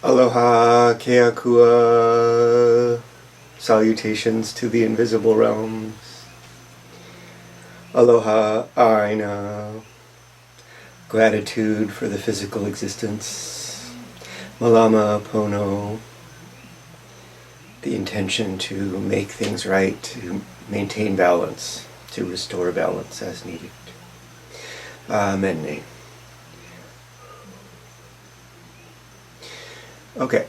Aloha Ke Akua. Salutations to the invisible realms. Aloha Aina. Gratitude for the physical existence. Malama Pono. The intention to make things right, to maintain balance, to restore balance as needed. Amen. Okay,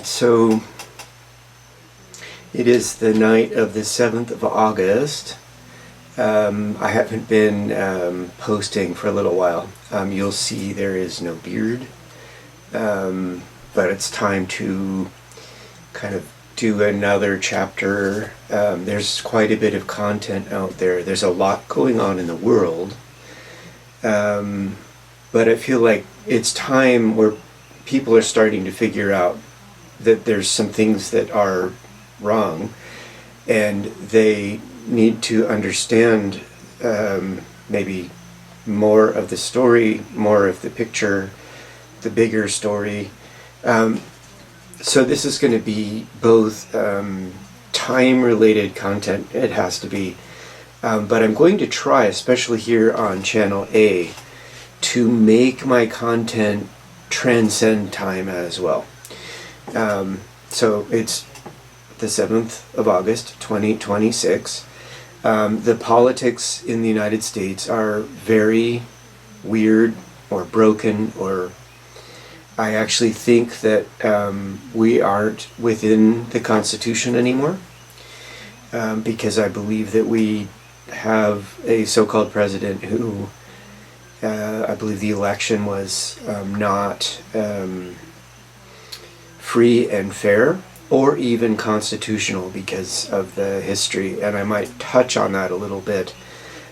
so it is the night of the 7th of August. I haven't been posting for a little while. You'll see there is no beard, but it's time to kind of do another chapter. There's quite a bit of content out there. There's a lot going on in the world, but I feel like it's time where people are starting to figure out that there's some things that are wrong, and they need to understand maybe more of the story, more of the picture, the bigger story. So this is going to be both time-related content, it has to be, but I'm going to try, especially here on Channel A, to make my content transcend time as well. So it's the 7th of August 2026. The politics in the United States are very weird or broken, or I actually think that we aren't within the Constitution anymore, because I believe that we have a so-called president who I believe the election was not free and fair or even constitutional because of the history, and I might touch on that a little bit.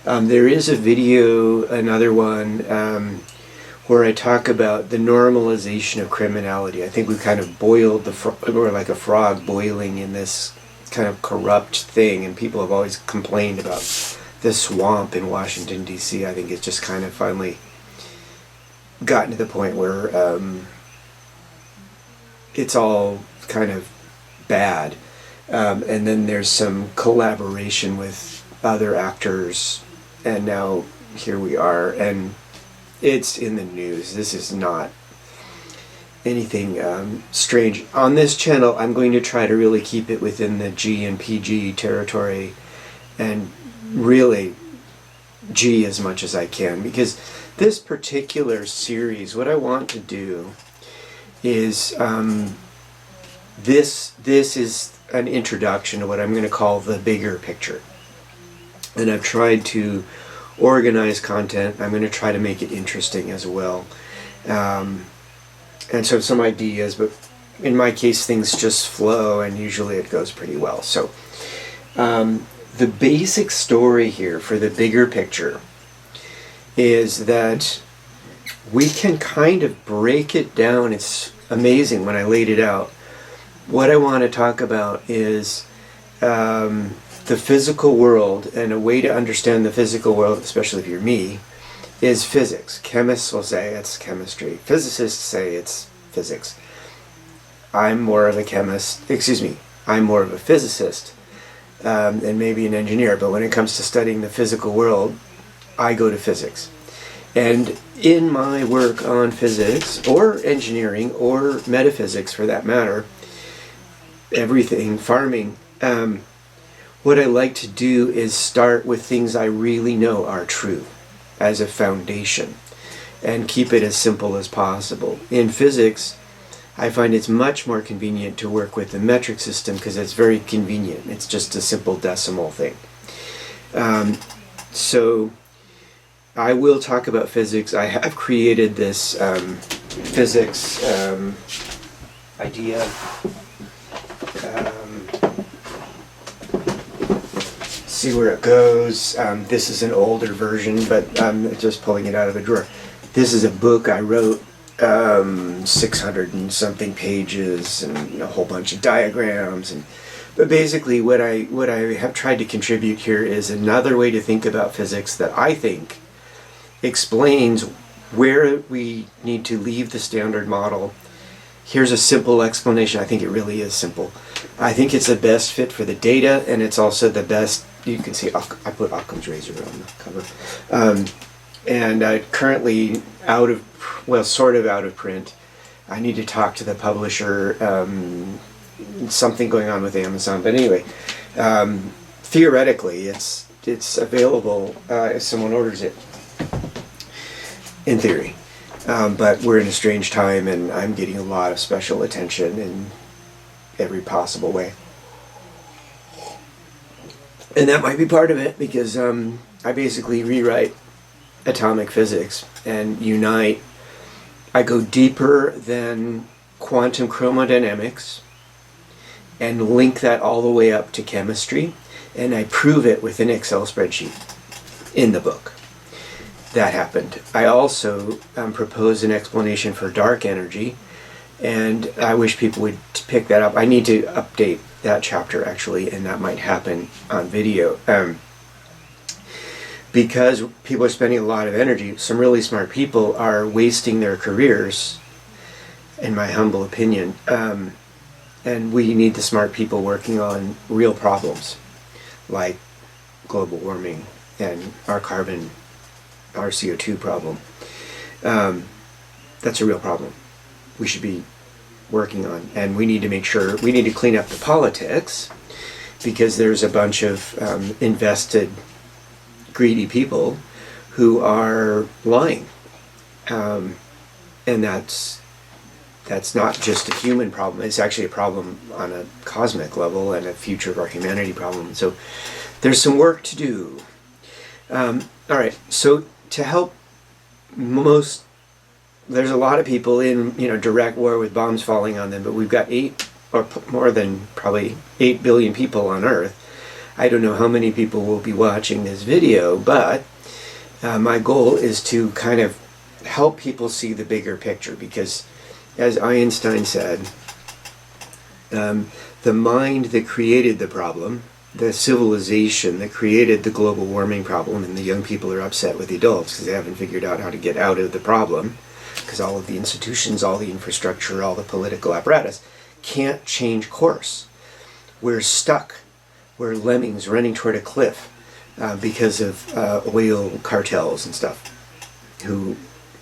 There is a video, another one, where I talk about the normalization of criminality. I think we kind of boiled or like a frog boiling in this kind of corrupt thing, and people have always complained about this swamp in Washington, D.C. I think it's just kind of finally gotten to the point where it's all kind of bad. And then there's some collaboration with other actors, and now here we are, and it's in the news. This is not anything strange. On this channel, I'm going to try to really keep it within the G and PG territory, and really G as much as I can, because this particular series, what I want to do is this is an introduction to what I'm going to call the bigger picture, and I've tried to organize content. I'm going to try to make it interesting as well, and so some ideas, but in my case things just flow, and usually it goes pretty well. So the basic story here for the bigger picture is that we can kind of break it down. It's amazing when I laid it out. What I want to talk about is the physical world, and a way to understand the physical world, especially if you're me, is physics. Chemists will say it's chemistry. Physicists say it's physics. I'm more of a chemist, I'm more of a physicist, and maybe an engineer, but when it comes to studying the physical world, I go to physics. And in my work on physics, or engineering, or metaphysics for that matter, everything, farming, what I like to do is start with things I really know are true as a foundation, and keep it as simple as possible. In physics, I find it's much more convenient to work with the metric system because it's very convenient. It's just a simple decimal thing. So I will talk about physics. I have created this physics idea. See where it goes. This is an older version, but I'm just pulling it out of a drawer. This is a book I wrote, 600 and something pages, and a whole bunch of diagrams. But basically what I have tried to contribute here is another way to think about physics that I think explains where we need to leave the standard model here's a simple explanation. I think it really is simple. I think it's the best fit for the data, and it's also the best. You can see I put Occam's razor on the cover, and currently sort of out of print. I need to talk to the publisher. Something going on with Amazon, but anyway, theoretically, it's available if someone orders it. In theory. But we're in a strange time, and I'm getting a lot of special attention in every possible way. And that might be part of it, because I basically rewrite atomic physics and unite. I go deeper than quantum chromodynamics and link that all the way up to chemistry, and I prove it with an Excel spreadsheet in the book. That happened. I also proposed an explanation for dark energy, and I wish people would pick that up. I need to update that chapter, actually, and that might happen on video. Because people are spending a lot of energy, some really smart people are wasting their careers, in my humble opinion, and we need the smart people working on real problems, like global warming and our CO2 problem. That's a real problem we should be working on, and we need to make sure, we need to clean up the politics, because there's a bunch of invested, greedy people who are lying, and that's not just a human problem. It's actually a problem on a cosmic level and a future of our humanity problem. So there's some work to do. All right, so to help there's a lot of people in direct war with bombs falling on them, but we've got more than probably 8 billion people on Earth. I don't know how many people will be watching this video, but my goal is to kind of help people see the bigger picture, because as Einstein said, the mind that created the problem, the civilization that created the global warming problem, and the young people are upset with the adults because they haven't figured out how to get out of the problem, because all of the institutions, all the infrastructure, all the political apparatus can't change course. We're stuck. We're lemmings running toward a cliff because of oil cartels and stuff, who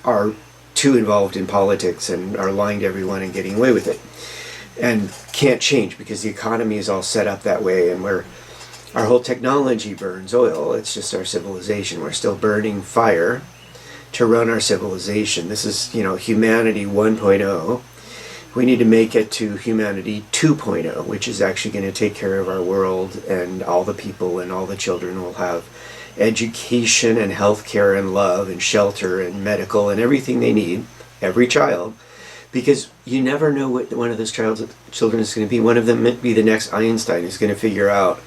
are too involved in politics and are lying to everyone and getting away with it, and can't change because the economy is all set up that way, and our whole technology burns oil. It's just our civilization. We're still burning fire to run our civilization. This is, humanity 1.0. We need to make it to humanity 2.0, which is actually going to take care of our world, and all the people and all the children will have education and healthcare and love and shelter and medical and everything they need, every child, because you never know what one of those children is going to be. One of them might be the next Einstein, who's going to figure out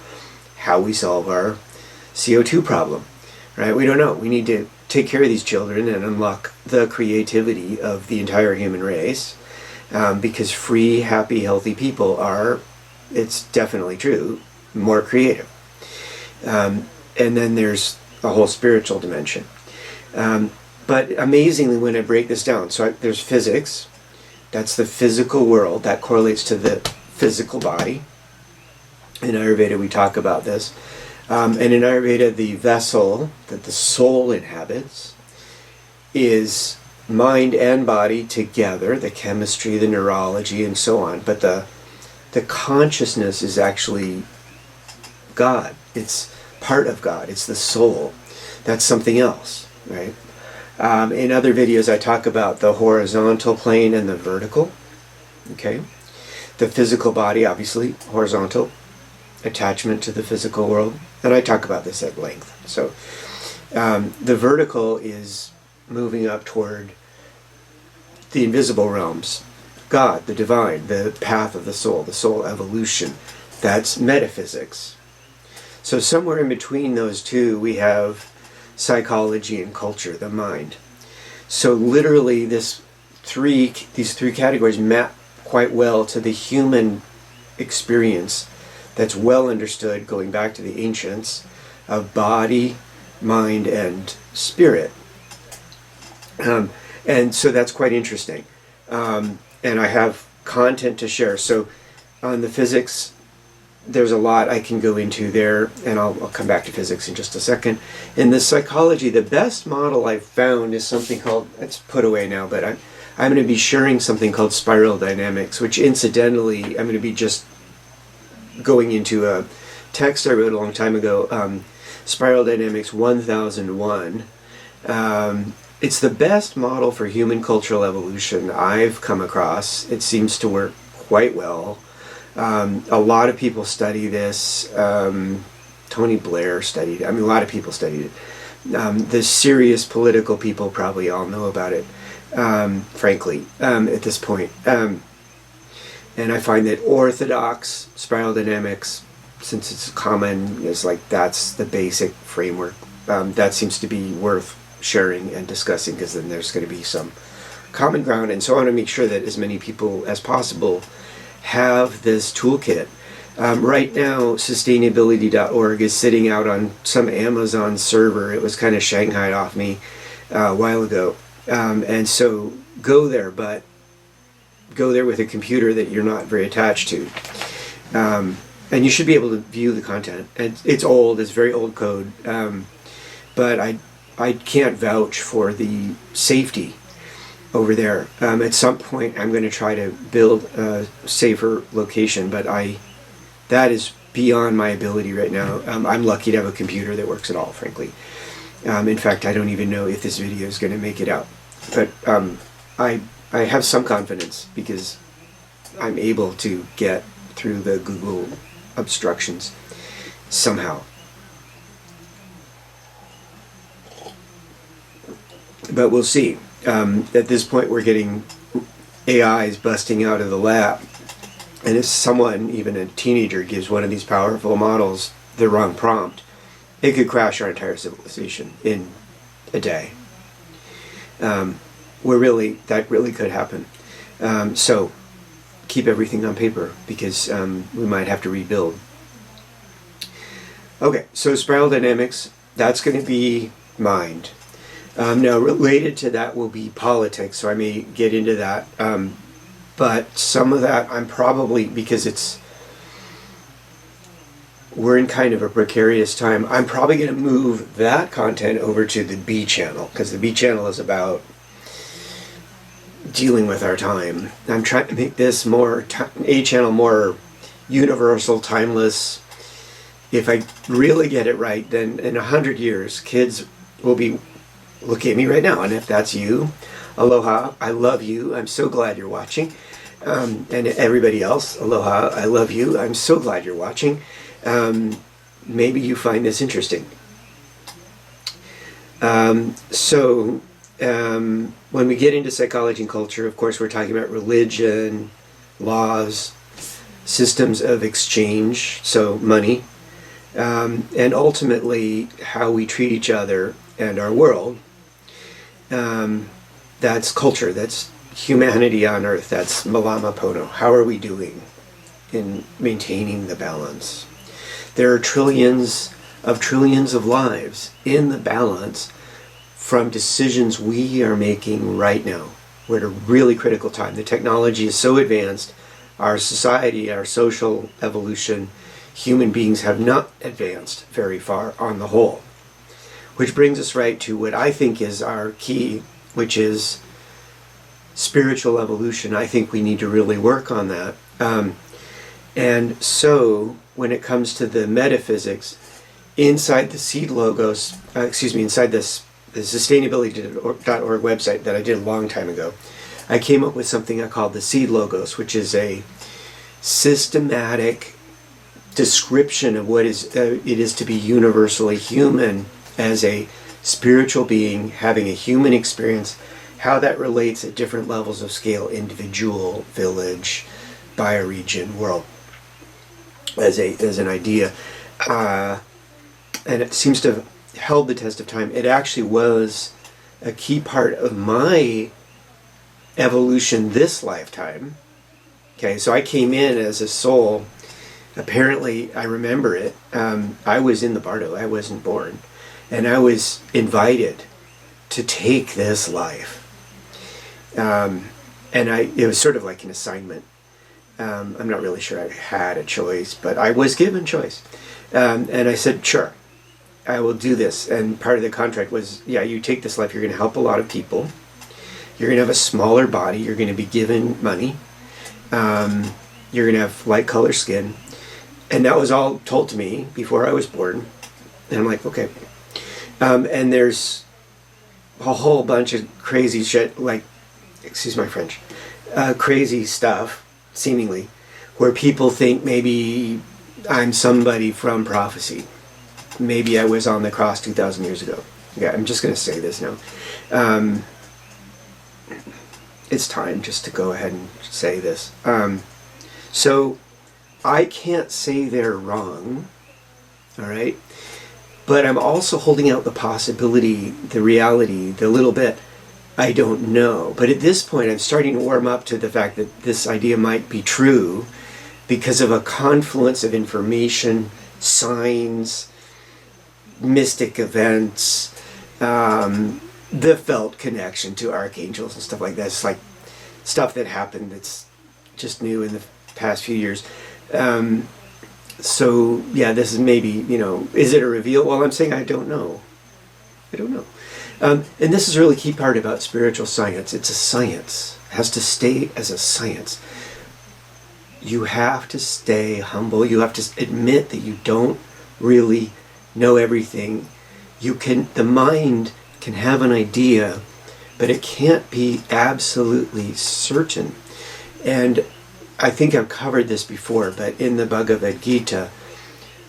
how we solve our CO2 problem, right? We don't know. We need to take care of these children and unlock the creativity of the entire human race, because free, happy, healthy people are, it's definitely true, more creative. And then there's a whole spiritual dimension. But amazingly, when I break this down, there's physics. That's the physical world. That correlates to the physical body. In Ayurveda, we talk about this. And in Ayurveda, the vessel that the soul inhabits is mind and body together, the chemistry, the neurology, and so on. But the consciousness is actually God. It's part of God. It's the soul. That's something else, right? In other videos, I talk about the horizontal plane and the vertical. Okay, the physical body, obviously, horizontal attachment to the physical world, and I talk about this at length. So the vertical is moving up toward the invisible realms, God, the divine, the path of the soul evolution. That's metaphysics. So somewhere in between those two, we have psychology and culture, the mind. So literally these three categories map quite well to the human experience that's well understood, going back to the ancients, of body, mind, and spirit. And so that's quite interesting. And I have content to share. So on the physics, there's a lot I can go into there, and I'll come back to physics in just a second. In the psychology, the best model I've found is something called, it's put away now, but I'm going to be sharing something called spiral dynamics, which incidentally, I'm going to be just going into a text I wrote a long time ago, Spiral Dynamics 1001. It's the best model for human cultural evolution I've come across. It seems to work quite well. A lot of people study this. Tony Blair studied it. I mean, a lot of people studied it. The serious political people probably all know about it, frankly, at this point. And I find that orthodox spiral dynamics, since it's common, is like, that's the basic framework. That seems to be worth sharing and discussing, because then there's going to be some common ground. And so I want to make sure that as many people as possible have this toolkit. Right now, sustainability.org is sitting out on some Amazon server. It was kind of shanghaied off me a while ago. And so go there, but go there with a computer that you're not very attached to. And you should be able to view the content. And it's old, it's very old code. But I can't vouch for the safety over there. At some point, I'm going to try to build a safer location, but that is beyond my ability right now. I'm lucky to have a computer that works at all, frankly. In fact, I don't even know if this video is going to make it out. But I have some confidence, because I'm able to get through the Google obstructions somehow. But we'll see. At this point, we're getting AIs busting out of the lab. And if someone, even a teenager, gives one of these powerful models the wrong prompt, it could crash our entire civilization in a day. That really could happen. So keep everything on paper, because we might have to rebuild. Okay, so spiral dynamics, that's going to be mind. Now, related to that will be politics, so I may get into that. But some of that I'm probably, because we're in kind of a precarious time, I'm probably going to move that content over to the B channel, because the B channel is about dealing with our time. I'm trying to make this A channel more universal, timeless. If I really get it right, then in 100 years, kids will be looking at me right now. And if that's you, aloha, I love you, I'm so glad you're watching. And everybody else, aloha, I love you, I'm so glad you're watching. Maybe you find this interesting. When we get into psychology and culture, of course, we're talking about religion, laws, systems of exchange, so money, and ultimately how we treat each other and our world. That's culture, that's humanity on earth, that's Malama Pono. How are we doing in maintaining the balance? There are trillions of lives in the balance from decisions we are making right now. We're at a really critical time. The technology is so advanced, our society, our social evolution, human beings have not advanced very far on the whole. Which brings us right to what I think is our key, which is spiritual evolution. I think we need to really work on that. And so, when it comes to the metaphysics, inside the seed logos, inside the sustainability.org website that I did a long time ago, I came up with something I called the seed logos, which is a systematic description of what it is to be universally human as a spiritual being having a human experience, how that relates at different levels of scale, individual, village, bioregion, world, as an idea. And it seems to have held the test of time. It actually was a key part of my evolution this lifetime. Okay, so I came in as a soul. Apparently, I remember it. I was in the bardo. I wasn't born. And I was invited to take this life. And it was sort of like an assignment. I'm not really sure I had a choice, but I was given choice. And I said, sure, I will do this. And part of the contract was, yeah, you take this life, you're going to help a lot of people. You're going to have a smaller body. You're going to be given money. You're going to have light color skin. And that was all told to me before I was born. And I'm like, okay. And there's a whole bunch of crazy shit, like, excuse my French, crazy stuff, seemingly, where people think maybe I'm somebody from prophecy. Maybe I was on the cross 2,000 years ago. Yeah, I'm just going to say this now. It's time just to go ahead and say this. So I can't say they're wrong, all right? But I'm also holding out the possibility, the reality, the little bit, I don't know. But at this point, I'm starting to warm up to the fact that this idea might be true because of a confluence of information, signs, mystic events, the felt connection to archangels and stuff like that. It's like stuff that happened that's just new in the past few years. So yeah, this is maybe, is it a reveal? Well, I'm saying I don't know. I don't know. And this is a really key part about spiritual science. It's a science. It has to stay as a science. You have to stay humble. You have to admit that you don't really know everything. The mind can have an idea, but it can't be absolutely certain. And I think I've covered this before, but in the Bhagavad Gita,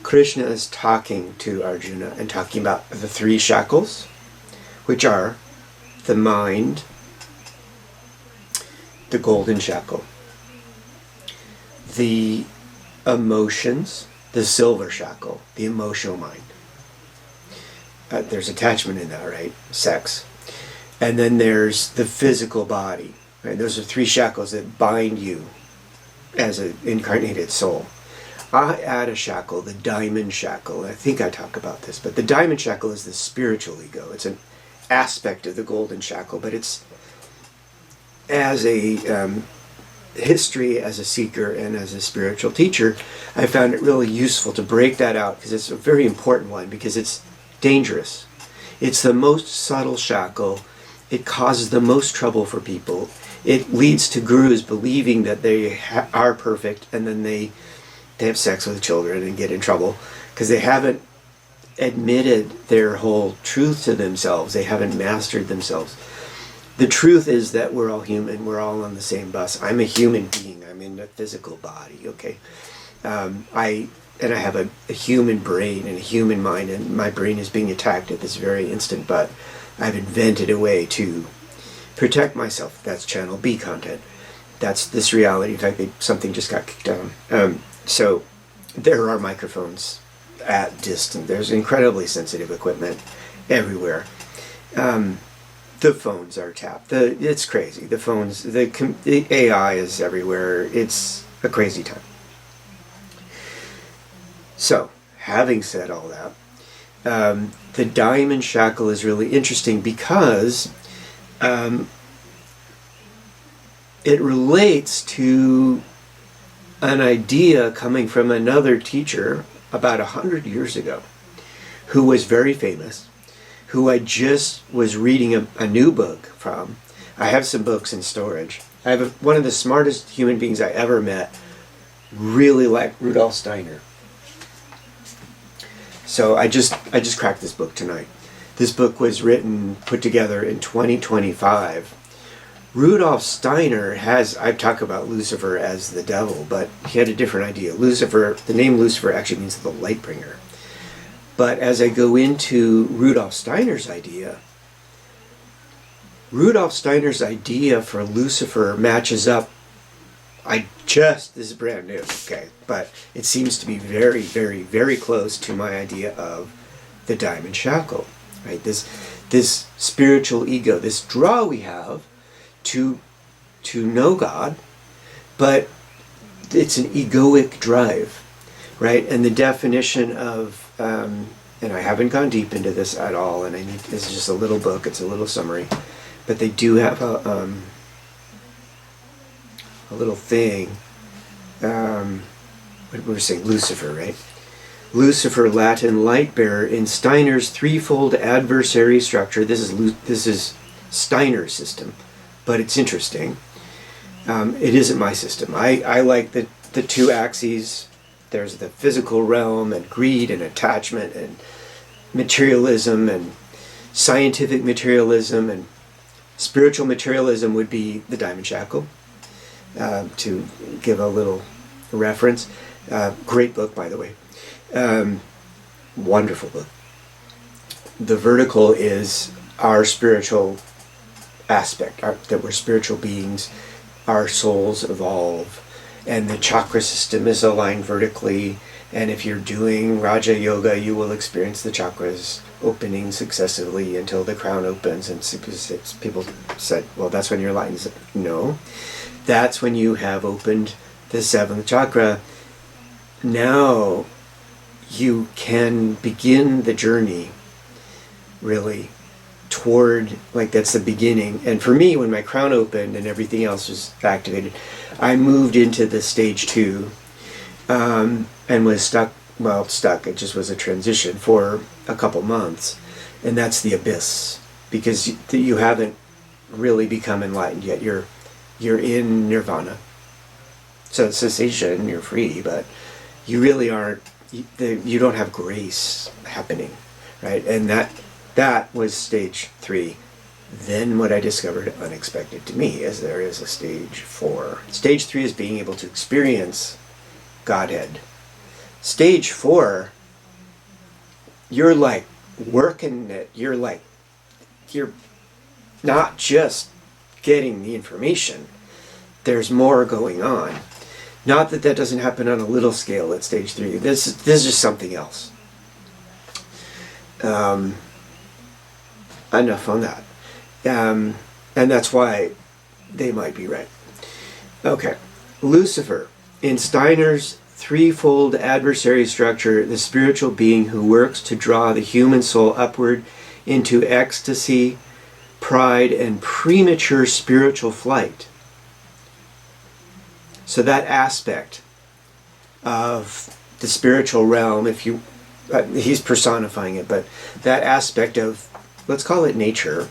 Krishna is talking to Arjuna and talking about the three shackles, which are the mind, the golden shackle, the emotions, the silver shackle, the emotional mind. There's attachment in that, right? Sex. And then there's the physical body. Right? Those are three shackles that bind you as an incarnated soul. I add a shackle, the diamond shackle. I think I talk about this, but the diamond shackle is the spiritual ego. It's an aspect of the golden shackle, but it's as a history, as a seeker, and as a spiritual teacher, I found it really useful to break that out because it's a very important one, because it's dangerous. It's the most subtle shackle. It causes the most trouble for people. It leads to gurus believing that they are perfect, and then they have sex with children and get in trouble because they haven't admitted their whole truth to themselves. They haven't mastered themselves. The truth is that we're all human. We're all on the same bus. I'm a human being. I'm in a physical body, okay? I have a human brain and a human mind, and my brain is being attacked at this very instant, but I've invented a way to protect myself. That's channel B content. That's this reality. In fact, something just got kicked down. So there are microphones at distance. There's incredibly sensitive equipment everywhere. The phones are tapped. It's crazy. The phones, the AI is everywhere. It's a crazy time. So, having said all that, the diamond shackle is really interesting because it relates to an idea coming from another teacher about 100 years ago who was very famous, who I just was reading a new book from. I have some books in storage. I have one of the smartest human beings I ever met, really like Rudolf Steiner. So I just cracked this book tonight. This book was put together in 2025. Rudolf Steiner I've talked about Lucifer as the devil, but he had a different idea. Lucifer, the name Lucifer actually means the light bringer. But as I go into Rudolf Steiner's idea for Lucifer matches up. This is brand new, okay, but it seems to be very, very, very close to my idea of the diamond shackle, right? This spiritual ego, this draw we have to know God, but it's an egoic drive, right? And the definition of and I haven't gone deep into this at all, and this is just a little book, it's a little summary, but they do have a little thing what were we saying? Lucifer, right? Lucifer, Latin light bearer, in Steiner's threefold adversary structure. This is Steiner's system, but it's interesting. It isn't my system. I like the two axes. There's the physical realm and greed and attachment and materialism and scientific materialism, and spiritual materialism would be the diamond shackle, to give a little reference. Great book, by the way. Wonderful book. The vertical is our spiritual aspect, that we're spiritual beings, our souls evolve, and the chakra system is aligned vertically, and if you're doing Raja Yoga, you will experience the chakras opening successively until the crown opens. And people said, well, that's when you're aligned. No, that's when you have opened the seventh chakra. Now you can begin the journey, really, toward, like, that's the beginning. And for me, when my crown opened and everything else was activated, I moved into the stage 2, and was stuck, it just was a transition for a couple months. And that's the abyss, because you haven't really become enlightened yet. You're in nirvana. So cessation, you're free, but you really aren't, you don't have grace happening, right? And that was stage 3. Then what I discovered, unexpected to me, is there is a stage 4. Stage 3 is being able to experience Godhead. Stage 4, you're like working it. You're not just getting the information. There's more going on. Not that that doesn't happen on a little scale at stage 3. This is just something else. Enough on that. And that's why they might be right. Okay. Lucifer, in Steiner's threefold adversary structure, the spiritual being who works to draw the human soul upward into ecstasy, pride, and premature spiritual flight. So that aspect of the spiritual realm, if you, he's personifying it, but that aspect of, let's call it nature,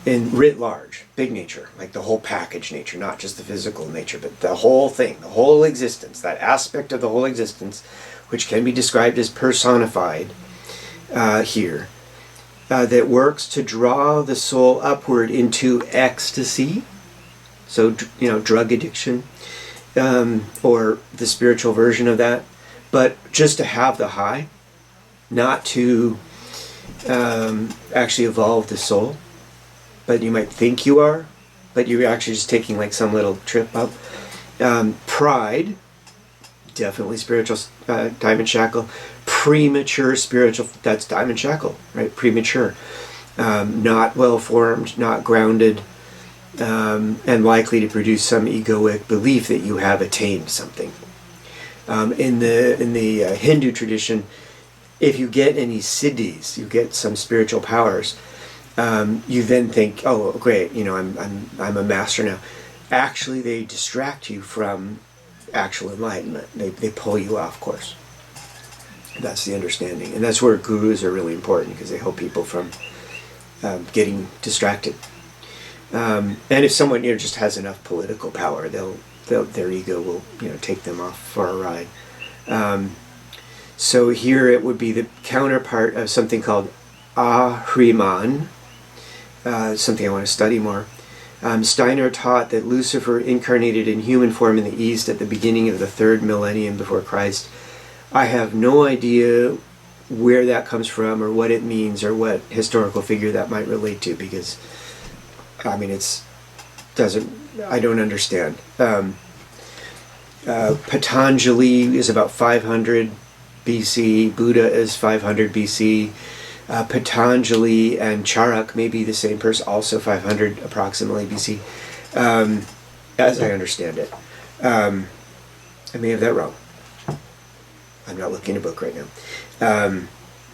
in writ large, big nature, like the whole package nature, not just the physical nature, but the whole thing, the whole existence, that aspect of the whole existence, which can be described as personified here, that works to draw the soul upward into ecstasy. So, drug addiction, or the spiritual version of that, but just to have the high, not to actually evolve the soul. But you might think you are, but you're actually just taking like some little trip up. Pride, definitely spiritual, diamond shackle. Premature spiritual, that's diamond shackle, right? Premature. Not well formed, not grounded, and likely to produce some egoic belief that you have attained something. In the Hindu tradition, if you get any siddhis, you get some spiritual powers, you then think, oh, great, I'm a master now. Actually, they distract you from actual enlightenment. They pull you off course. That's the understanding, and that's where gurus are really important, because they help people from getting distracted. And if someone just has enough political power, their ego will take them off for a ride. So here it would be the counterpart of something called Ahriman, something I want to study more. Steiner taught that Lucifer incarnated in human form in the East at the beginning of the 3rd millennium before Christ. I have no idea where that comes from, or what it means, or what historical figure that might relate to, because I don't understand. Patanjali is about 500 BC. Buddha is 500 BC. Patanjali and Charak may be the same person, also 500 approximately BC, as I understand it. I may have that wrong. I'm not looking at a book right now.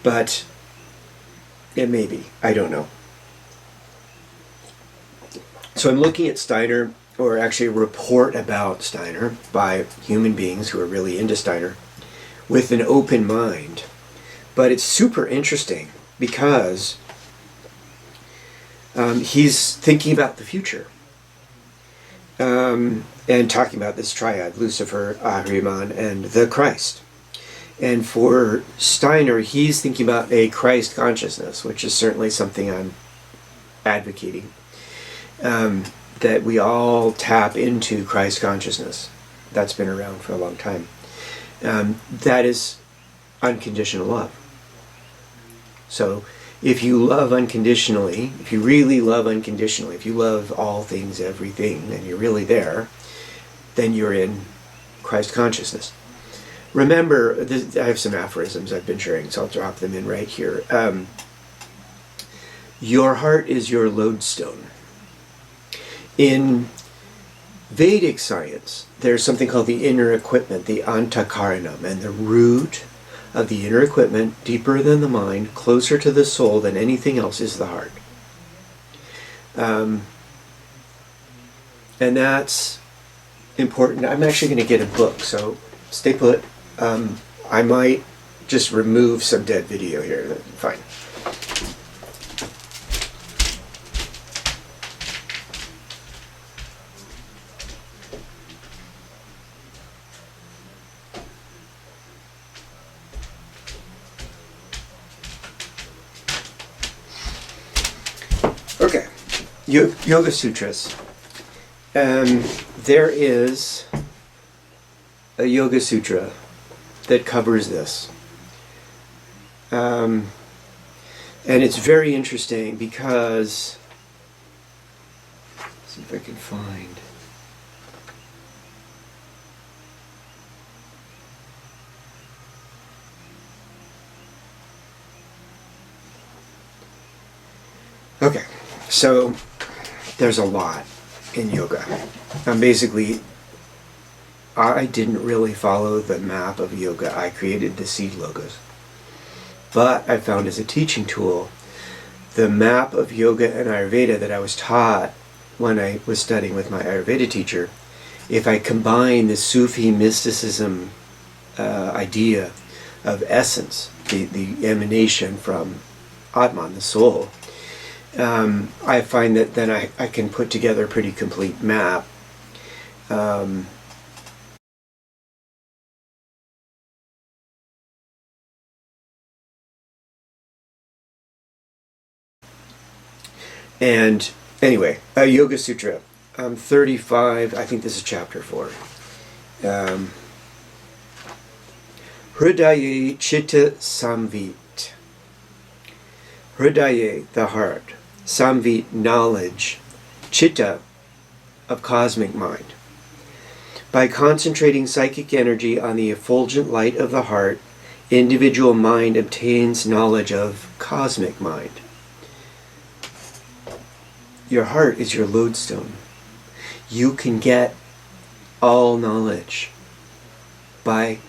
But it may be. I don't know. So I'm looking at Steiner. or actually a report about Steiner by human beings who are really into Steiner with an open mind. But it's super interesting because he's thinking about the future and talking about this triad, Lucifer, Ahriman, and the Christ. And for Steiner, he's thinking about a Christ consciousness, which is certainly something I'm advocating, that we all tap into Christ consciousness. That's been around for a long time. That is unconditional love. So if you love unconditionally, if you really love unconditionally, if you love all things, everything, and you're really there, then you're in Christ consciousness. Remember, I have some aphorisms I've been sharing, so I'll drop them in right here. Your heart is your lodestone. In Vedic science, there's something called the inner equipment, the antakaranam, and the root of the inner equipment, deeper than the mind, closer to the soul than anything else, is the heart. And that's important. I'm actually going to get a book, so stay put. I might just remove some dead video here. Fine. Okay, Yoga Sutras. There is a Yoga Sutra that covers this. And it's very interesting because, let's see if I can find. Okay, so there's a lot in yoga. Basically, I didn't really follow the map of yoga. I created the seed logos. But I found as a teaching tool, the map of yoga and Ayurveda that I was taught when I was studying with my Ayurveda teacher, if I combine the Sufi mysticism idea of essence, the emanation from Atman, the soul, I find that then I can put together a pretty complete map. And anyway, Yoga Sutra, 35, I think this is chapter 4. Hridaye Chitta Samvit. Hridaye, the heart. Samvit, knowledge. Chitta, of cosmic mind. By concentrating psychic energy on the effulgent light of the heart, individual mind obtains knowledge of cosmic mind. Your heart is your lodestone. You can get all knowledge by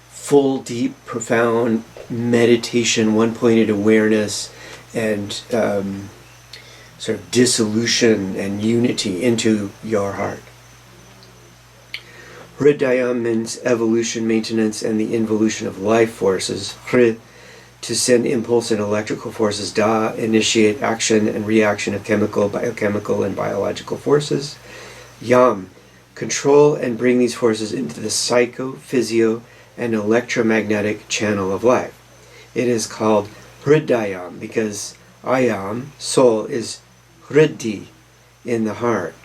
full, deep, profound meditation, one-pointed awareness, and sort of dissolution and unity into your heart. Hridayam means evolution, maintenance, and the involution of life forces. Hrid, to send impulse and electrical forces. Da, initiate action and reaction of chemical, biochemical, and biological forces. Yam, control and bring these forces into the psycho, physio, and electromagnetic channel of life. It is called Hridayam because Ayam, soul, is Hriddhi, in the heart.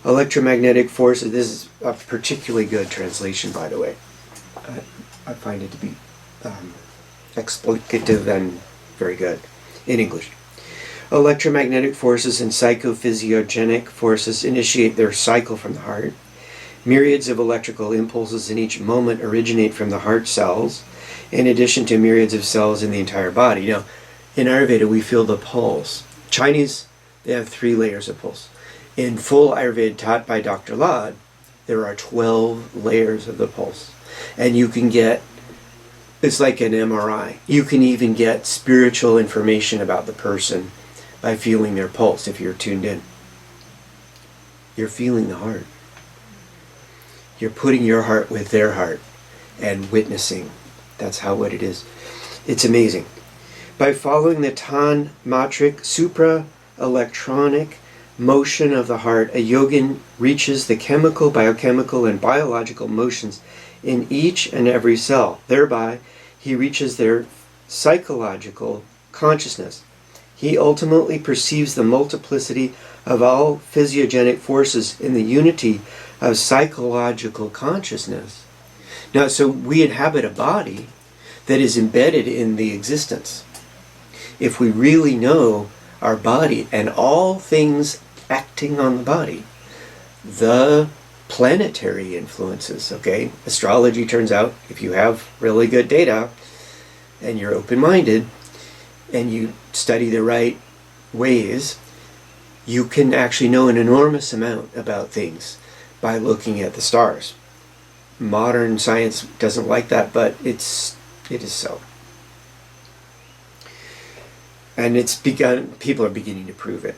Electromagnetic forces, this is a particularly good translation, by the way. I find it to be explicative and very good in English. Electromagnetic forces and psychophysiogenic forces initiate their cycle from the heart. Myriads of electrical impulses in each moment originate from the heart cells, in addition to myriads of cells in the entire body. Now, in Ayurveda, we feel the pulse. Chinese, they have 3 layers of pulse. In full Ayurveda taught by Dr. Lad, there are 12 layers of the pulse. And you can get, it's like an MRI. You can even get spiritual information about the person by feeling their pulse if you're tuned in. You're feeling the heart. You're putting your heart with their heart and witnessing. That's how what it is. It's amazing. By following the tanmatric supra-electronic motion of the heart, a yogin reaches the chemical, biochemical, and biological motions in each and every cell. Thereby, he reaches their psychological consciousness. He ultimately perceives the multiplicity of all physiogenic forces in the unity of psychological consciousness. Now, so we inhabit a body that is embedded in the existence. If we really know our body and all things acting on the body, the planetary influences, okay? Astrology turns out, if you have really good data and you're open-minded and you study the right ways, you can actually know an enormous amount about things by looking at the stars. Modern science doesn't like that, but it is so. And people are beginning to prove it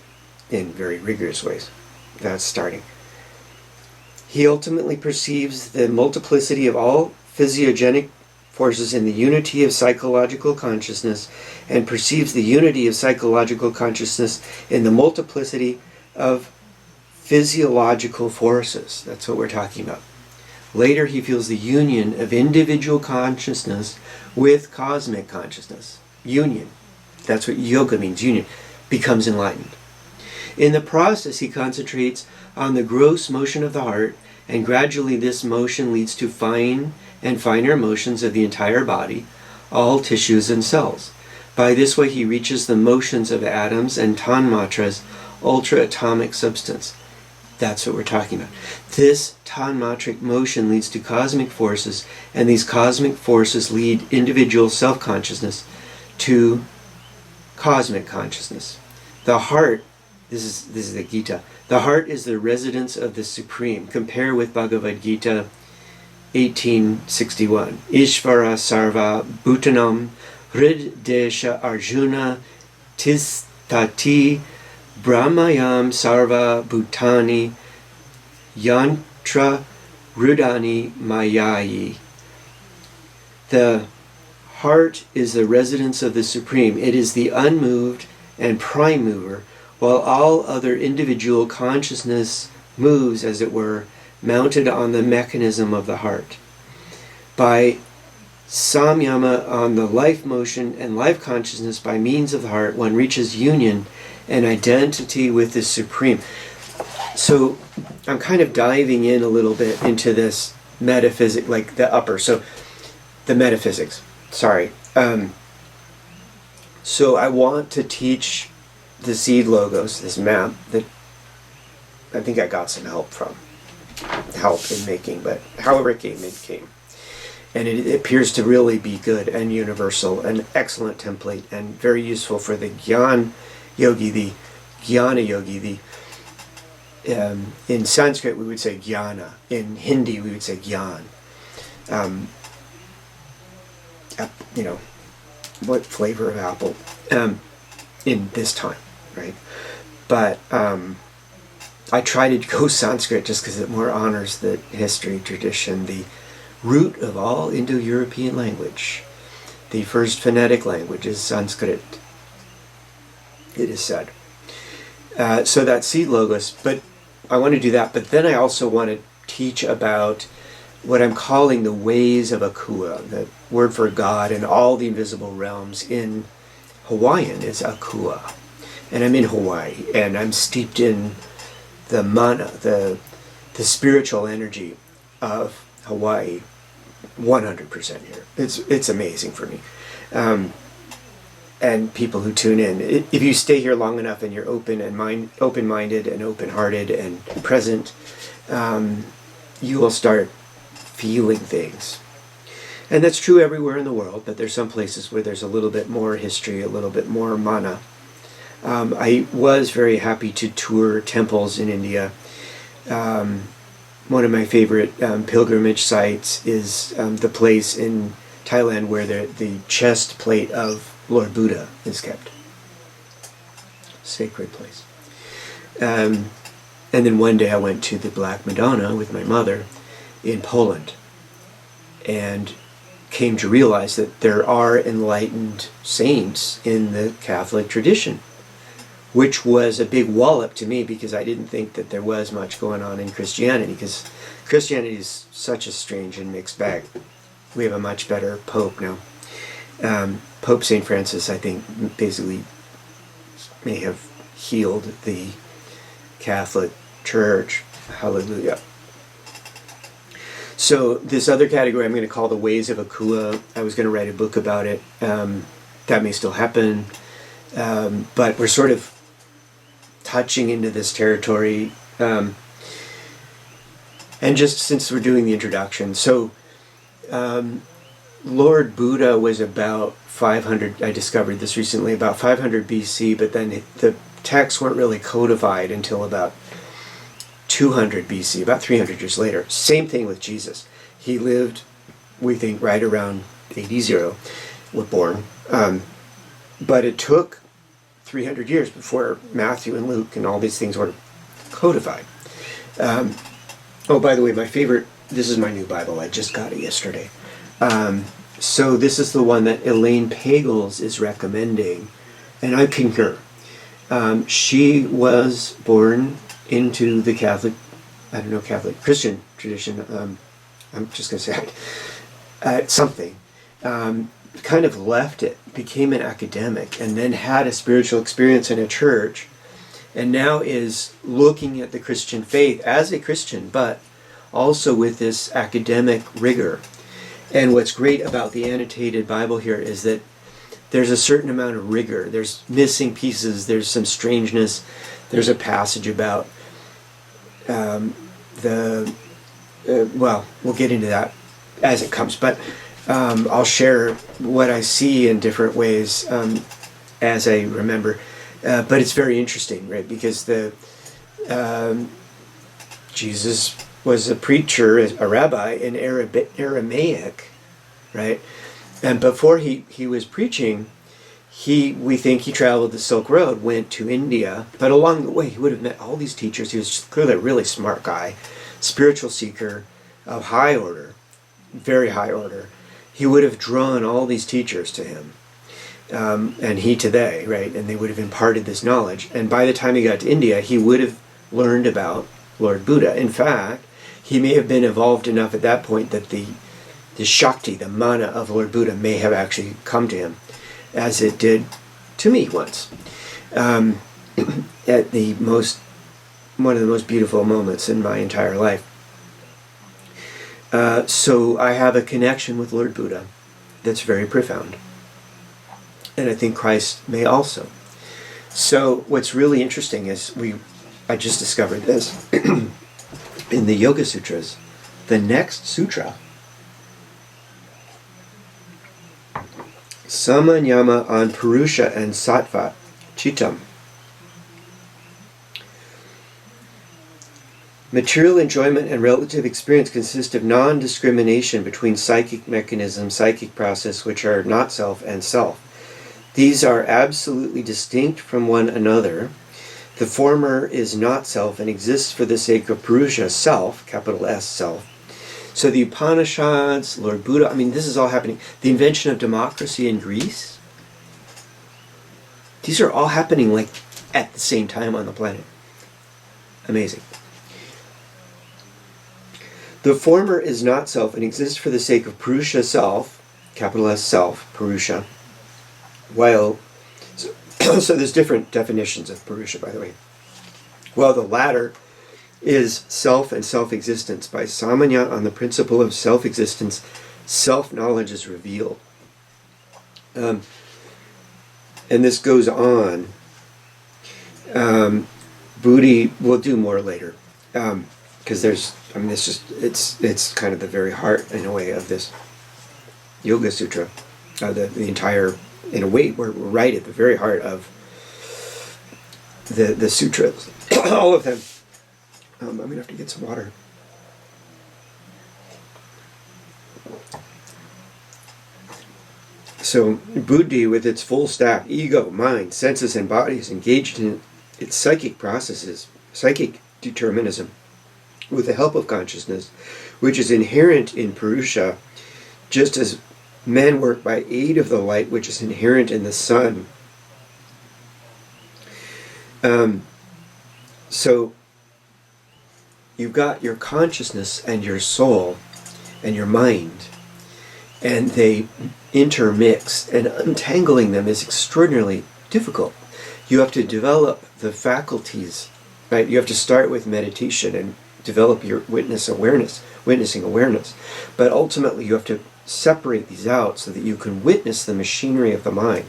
in very rigorous ways. That's starting. He ultimately perceives the multiplicity of all physiogenic forces in the unity of psychological consciousness, and perceives the unity of psychological consciousness in the multiplicity of physiological forces. That's what we're talking about. Later, he feels the union of individual consciousness with cosmic consciousness. Union. That's what yoga means, union. Becomes enlightened. In the process, he concentrates on the gross motion of the heart, and gradually this motion leads to fine and finer motions of the entire body, all tissues and cells. By this way, he reaches the motions of atoms and tanmatras, ultra-atomic substance. That's what we're talking about. This tanmatric motion leads to cosmic forces, and these cosmic forces lead individual self-consciousness to cosmic consciousness. The heart, this is the Gita, the heart is the residence of the Supreme. Compare with Bhagavad Gita 1861. Ishvara sarva bhutanam hridesha arjuna tistati brahmayam sarva bhutani yantra rudani mayayi. The heart is the residence of the Supreme. It is the unmoved and prime mover, while all other individual consciousness moves, as it were, mounted on the mechanism of the heart. By samyama on the life motion and life consciousness by means of the heart, one reaches union and identity with the Supreme. So I'm kind of diving in a little bit into this metaphysics, like the upper. So the metaphysics. Sorry. So I want to teach the seed logos, this map, that I think I got some help in making, but however it came. And it appears to really be good and universal, an excellent template, and very useful for the Jnana Yogi. In Sanskrit we would say Jnana. In Hindi we would say Gyan. What flavor of apple in this time, right? But I try to go Sanskrit just because it more honors the history, tradition, the root of all Indo-European language. The first phonetic language is Sanskrit, it is said. So that's seed logos, but I want to do that. But then I also want to teach about what I'm calling the ways of Akua, the word for God and all the invisible realms. In Hawaiian is Akua. And I'm in Hawaii, and I'm steeped in the mana, the spiritual energy of Hawaii, 100% here. It's amazing for me. And people who tune in, if you stay here long enough and you're open-minded and open-hearted and present, you will start feeling things. And that's true everywhere in the world, but there's some places where there's a little bit more history, a little bit more mana. I was very happy to tour temples in India. One of my favorite pilgrimage sites is the place in Thailand where the chest plate of Lord Buddha is kept. Sacred place. And then one day I went to the Black Madonna with my mother in Poland and came to realize that there are enlightened saints in the Catholic tradition, which was a big wallop to me because I didn't think that there was much going on in Christianity, because Christianity is such a strange and mixed bag. We have a much better Pope now. Pope St. Francis, I think, basically may have healed the Catholic Church. Hallelujah. So this other category I'm going to call the Ways of Akua. I was going to write a book about it. That may still happen. But we're sort of touching into this territory. And just since we're doing the introduction. So Lord Buddha was about 500, I discovered this recently, about 500 BC, but then the texts weren't really codified until about 200 BC, about 300 years later. Same thing with Jesus. He lived, we think, right around AD 0, was born. But it took 300 years before Matthew and Luke and all these things were codified. Oh, by the way, my favorite, this is my new Bible. I just got it yesterday. So this is the one that Elaine Pagels is recommending, and I concur. She was born into the Catholic, Christian tradition. I'm just going to say something. Kind of left it, became an academic, and then had a spiritual experience in a church, and now is looking at the Christian faith as a Christian, but also with this academic rigor. And what's great about the annotated Bible here is that there's a certain amount of rigor. There's missing pieces. There's some strangeness. There's a passage about well, we'll get into that as it comes. But I'll share what I see in different ways as I remember. But it's very interesting, right? Because Jesus was a preacher, a rabbi in Aramaic, right? And before he was preaching, we think he traveled the Silk Road, went to India, but along the way he would have met all these teachers. He was clearly a really smart guy, spiritual seeker of high order, very high order. He would have drawn all these teachers to him, and he to they, right? And they would have imparted this knowledge. And by the time he got to India, he would have learned about Lord Buddha. In fact, he may have been evolved enough at that point that the Shakti, the mana of Lord Buddha may have actually come to him, as it did to me once. At one of the most beautiful moments in my entire life. So I have a connection with Lord Buddha that's very profound. And I think Christ may also. So what's really interesting is I just discovered this. In the Yoga Sutras, the next sutra, Samanyama on Purusha and Sattva Chittam. Material enjoyment and relative experience consist of non-discrimination between psychic mechanisms, psychic process, which are not self, and self. These are absolutely distinct from one another. The former is not self and exists for the sake of Purusha, self, capital S, self. So the Upanishads, Lord Buddha, this is all happening. The invention of democracy in Greece, these are all happening like at the same time on the planet. Amazing. The former is not self and exists for the sake of Purusha, self, capital S, self, Purusha. While, so there's different definitions of Purusha, by the way. While the latter is self and self-existence. By Samanya, on the principle of self-existence, self-knowledge is revealed. And this goes on. Buddhi, we'll do more later. Because it's kind of the very heart, in a way, of this Yoga Sutra. The entire, in a way, we're right at the very heart of the sutras. All of them. I'm going to have to get some water. So, Buddhi, with its full staff, ego, mind, senses, and body, is engaged in its psychic processes, psychic determinism. With the help of consciousness, which is inherent in Purusha, just as men work by aid of the light which is inherent in the sun. So you've got your consciousness and your soul and your mind, and they intermix, and untangling them is extraordinarily difficult. You have to develop the faculties, right? You have to start with meditation and develop your witnessing awareness. But ultimately you have to separate these out so that you can witness the machinery of the mind.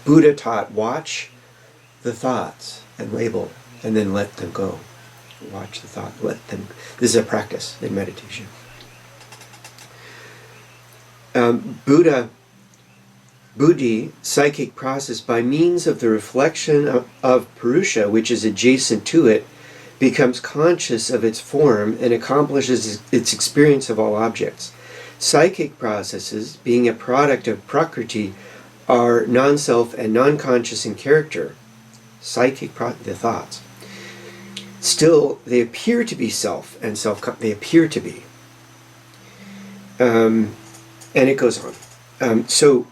Buddha taught, watch the thoughts and label, and then let them go. Watch the thought, let them. This is a practice in meditation. Buddhi, psychic process, by means of the reflection of Purusha, which is adjacent to it, becomes conscious of its form and accomplishes its experience of all objects. Psychic processes, being a product of Prakriti, are non-self and non-conscious in character. The thoughts. Still, they appear to be self and they appear to be. And it goes on. So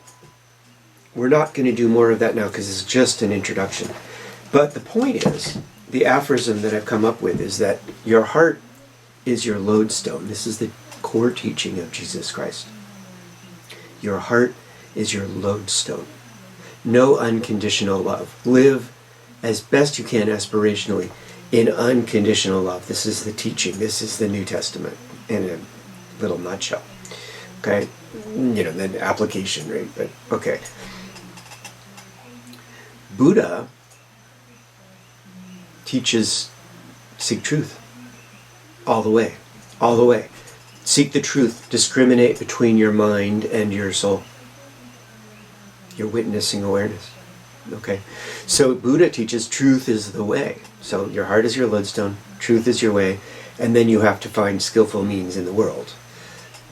we're not going to do more of that now because it's just an introduction. But the point is, the aphorism that I've come up with is that your heart is your lodestone. This is the core teaching of Jesus Christ. Your heart is your lodestone. No unconditional love. Live as best you can aspirationally in unconditional love. This is the teaching. This is the New Testament in a little nutshell. Okay? Then application, right? But, okay. Buddha teaches seek truth all the way. Seek the truth. Discriminate between your mind and your soul. Your witnessing awareness. Okay? So Buddha teaches truth is the way. So your heart is your lodestone, truth is your way, and then you have to find skillful means in the world.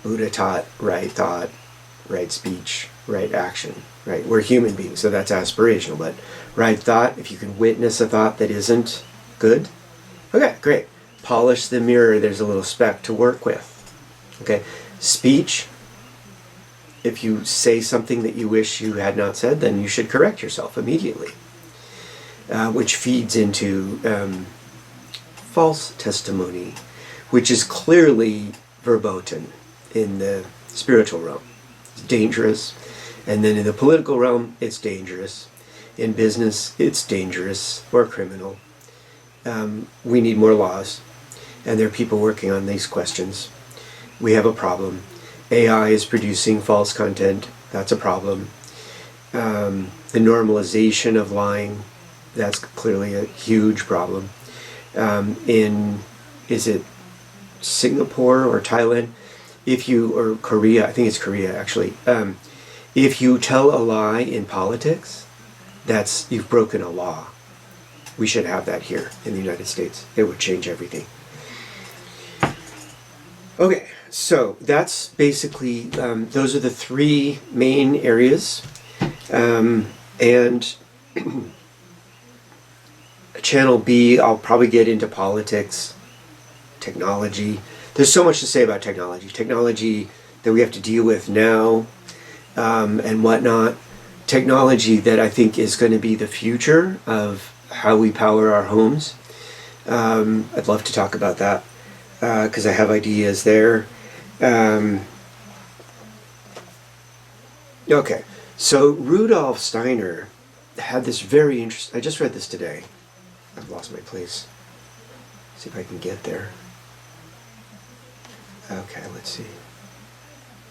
Buddha taught right thought, right speech, right action, right? We're human beings, so that's aspirational, but right thought, if you can witness a thought that isn't good, okay, great. Polish the mirror, there's a little speck to work with. Okay, speech, if you say something that you wish you had not said, then you should correct yourself immediately, which feeds into false testimony, which is clearly verboten in the spiritual realm. It's dangerous. And then in the political realm, it's dangerous. In business, it's dangerous or criminal. We need more laws. And there are people working on these questions. We have a problem. AI is producing false content. That's a problem. The normalization of lying, that's clearly a huge problem. Is it Singapore or Thailand? Or Korea, I think it's Korea actually. If you tell a lie in politics, you've broken a law. We should have that here in the United States. It would change everything. Okay, so that's basically, those are the three main areas. And Channel B, I'll probably get into politics, technology. There's so much to say about technology. Technology that we have to deal with now and whatnot. Technology that I think is going to be the future of how we power our homes. I'd love to talk about that because I have ideas there. Okay, so Rudolf Steiner had this very interesting... I just read this today. I've lost my place. See if I can get there. Okay, let's see.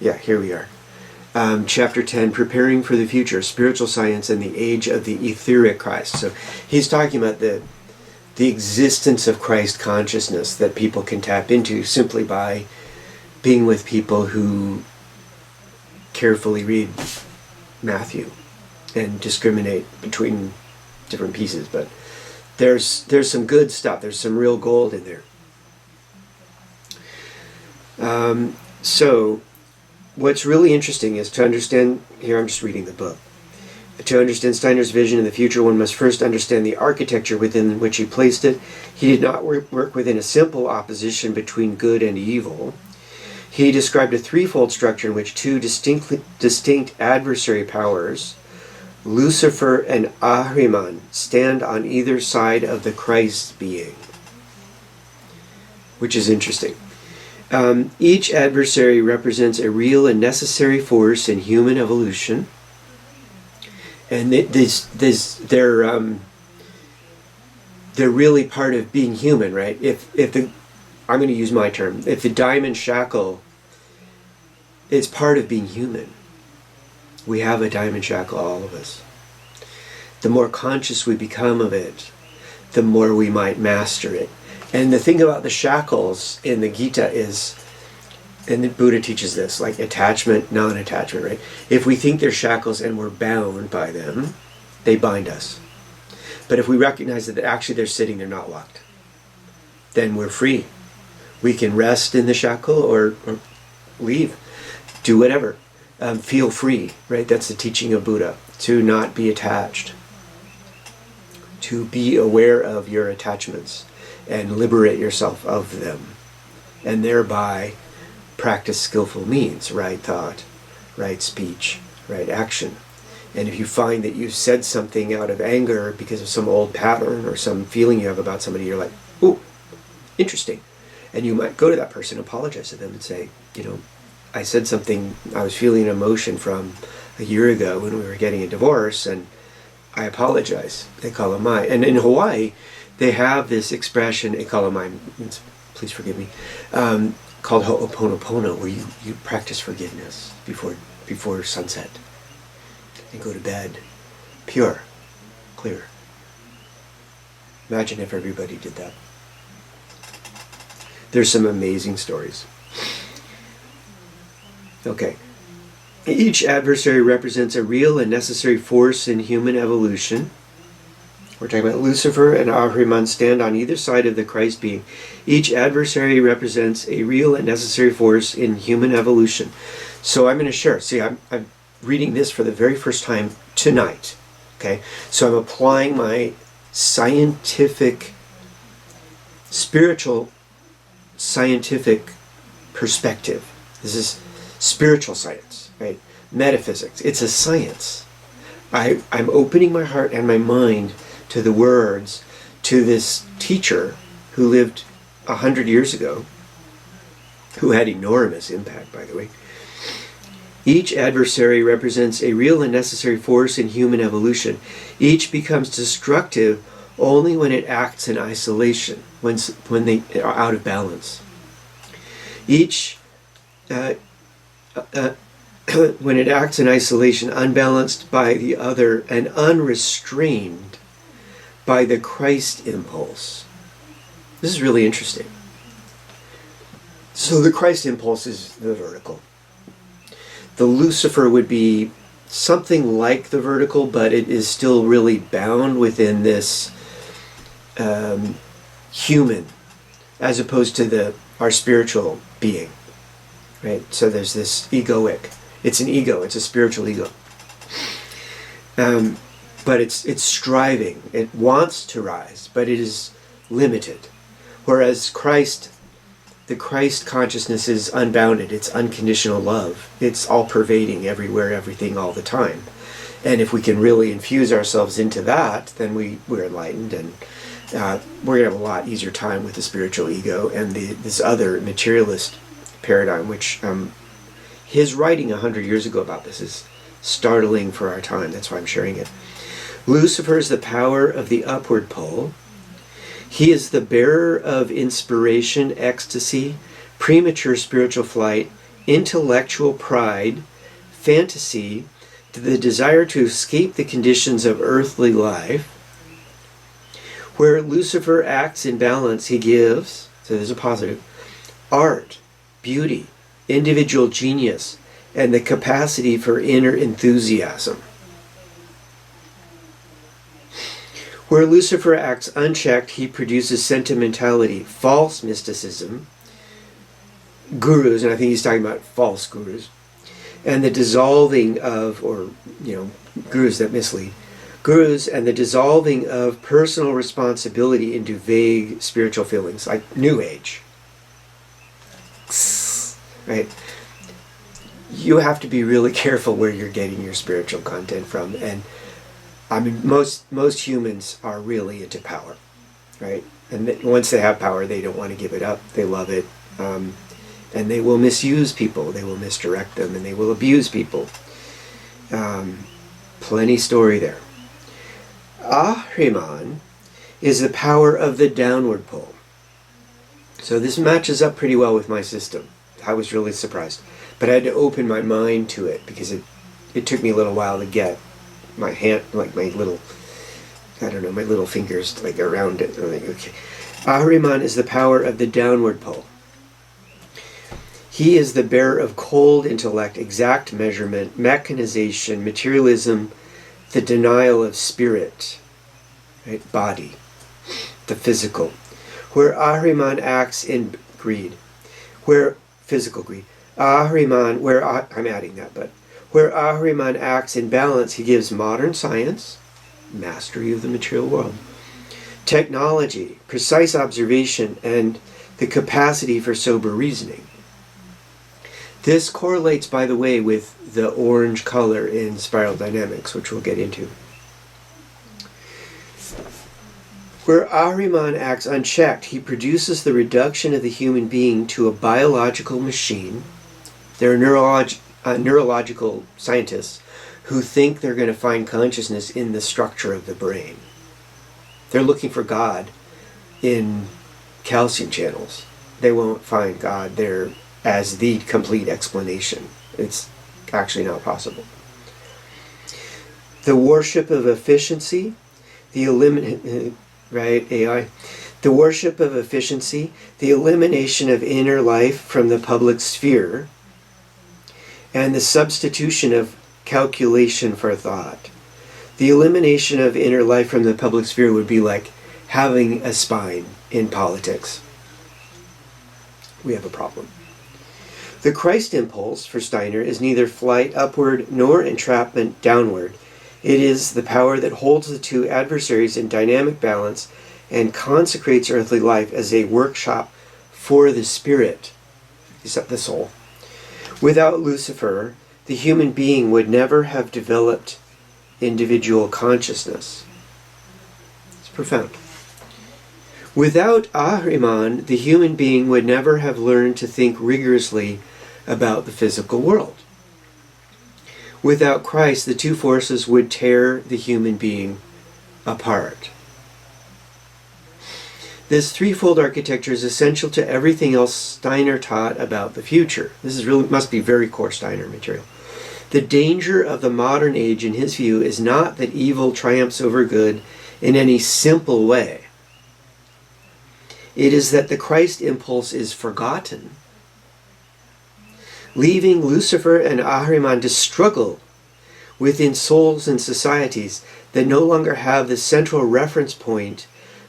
Yeah, here we are. Chapter 10, Preparing for the Future, Spiritual Science and the Age of the Etheric Christ. So he's talking about the existence of Christ consciousness that people can tap into simply by being with people who carefully read Matthew and discriminate between different pieces. But there's some good stuff. There's some real gold in there. So what's really interesting is to understand, here I'm just reading the book, To understand Steiner's vision in the future, one must first understand the architecture within which he placed it. He did not work within a simple opposition between good and evil. He described a threefold structure in which two distinct adversary powers, Lucifer and Ahriman, stand on either side of the Christ being, which is interesting. Each adversary represents a real and necessary force in human evolution, and they're really part of being human, right? I'm going to use my term. If the diamond shackle is part of being human, we have a diamond shackle, all of us. The more conscious we become of it, the more we might master it. And the thing about the shackles in the Gita is, and the Buddha teaches this, like attachment, non-attachment, right? If we think they're shackles and we're bound by them, they bind us. But if we recognize that actually they're sitting, they're not locked, then we're free. We can rest in the shackle or leave. Do whatever. Feel free, right? That's the teaching of Buddha, to not be attached. To be aware of your attachments and liberate yourself of them. And thereby practice skillful means, right thought, right speech, right action. And if you find that you've said something out of anger because of some old pattern or some feeling you have about somebody, you're like, ooh, interesting. And you might go to that person, apologize to them and say, I said something, I was feeling an emotion from a year ago when we were getting a divorce, and I apologize. Ekalamai. And in Hawaii, they have this expression, Ekalamai, please forgive me, called Ho'oponopono, where you practice forgiveness before sunset and go to bed pure, clear. Imagine if everybody did that. There's some amazing stories. Okay. Each adversary represents a real and necessary force in human evolution. We're talking about Lucifer and Ahriman stand on either side of the Christ being. Each adversary represents a real and necessary force in human evolution. So I'm going to share. See, I'm reading this for the very first time tonight. Okay? So I'm applying my spiritual scientific perspective. This is spiritual science, right? Metaphysics. It's a science. I'm opening my heart and my mind to the words, to this teacher who lived 100 years ago, who had enormous impact, by the way. Each adversary represents a real and necessary force in human evolution. Each becomes destructive only when it acts in isolation, when they are out of balance. Each when it acts in isolation, unbalanced by the other and unrestrained by the Christ impulse. This is really interesting. So the Christ impulse is the vertical. The Lucifer would be something like the vertical, but it is still really bound within this human, as opposed to our spiritual being. Right? So there's this egoic. It's an ego. It's a spiritual ego. But it's striving. It wants to rise, but it is limited. Whereas the Christ consciousness is unbounded. It's unconditional love. It's all-pervading, everywhere, everything, all the time. And if we can really infuse ourselves into that, then we're enlightened, and we're going to have a lot easier time with the spiritual ego and this other materialist paradigm, which his writing 100 years ago about this is startling for our time. That's why I'm sharing it. Lucifer is the power of the upward pole. He is the bearer of inspiration, ecstasy, premature spiritual flight, intellectual pride, fantasy, the desire to escape the conditions of earthly life. Where Lucifer acts in balance, he gives, so there's a positive, art, beauty, individual genius, and the capacity for inner enthusiasm. Where Lucifer acts unchecked, he produces sentimentality, false mysticism, gurus, and I think he's talking about false gurus, and the dissolving of, or, gurus that mislead, gurus and the dissolving of personal responsibility into vague spiritual feelings, like New Age. Right? You have to be really careful where you're getting your spiritual content from. And I mean, most humans are really into power, right? And once they have power, they don't want to give it up. They love it. And they will misuse people. They will misdirect them, and they will abuse people. Plenty story there. Ahriman is the power of the downward pull. So this matches up pretty well with my system. I was really surprised. But I had to open my mind to it, because it took me a little while to get my hand, like my little, my little fingers like around it. I'm like, okay. Ahriman is the power of the downward pull. He is the bearer of cold intellect, exact measurement, mechanization, materialism, the denial of spirit, right? Body, the physical. Where Ahriman acts in greed, where physical greed. Ahriman, I'm adding that, but where Ahriman acts in balance, he gives modern science, mastery of the material world, technology, precise observation, and the capacity for sober reasoning. This correlates, by the way, with the orange color in spiral dynamics, which we'll get into. Where Ahriman acts unchecked, he produces the reduction of the human being to a biological machine. There are neurological scientists who think they're going to find consciousness in the structure of the brain. They're looking for God in calcium channels. They won't find God there as the complete explanation. It's actually not possible. The worship of efficiency, AI. The worship of efficiency, the elimination of inner life from the public sphere, and the substitution of calculation for thought. The elimination of inner life from the public sphere would be like having a spine in politics. We have a problem. The Christ impulse for Steiner is neither flight upward nor entrapment downward. It is the power that holds the two adversaries in dynamic balance and consecrates earthly life as a workshop for the spirit, except the soul. Without Lucifer, the human being would never have developed individual consciousness. It's profound. Without Ahriman, the human being would never have learned to think rigorously about the physical world. Without Christ, the two forces would tear the human being apart. This threefold architecture is essential to everything else Steiner taught about the future. This must be very core Steiner material. The danger of the modern age, in his view, is not that evil triumphs over good in any simple way. It is that the Christ impulse is forgotten, leaving Lucifer and Ahriman to struggle within souls and societies that no longer have the central reference point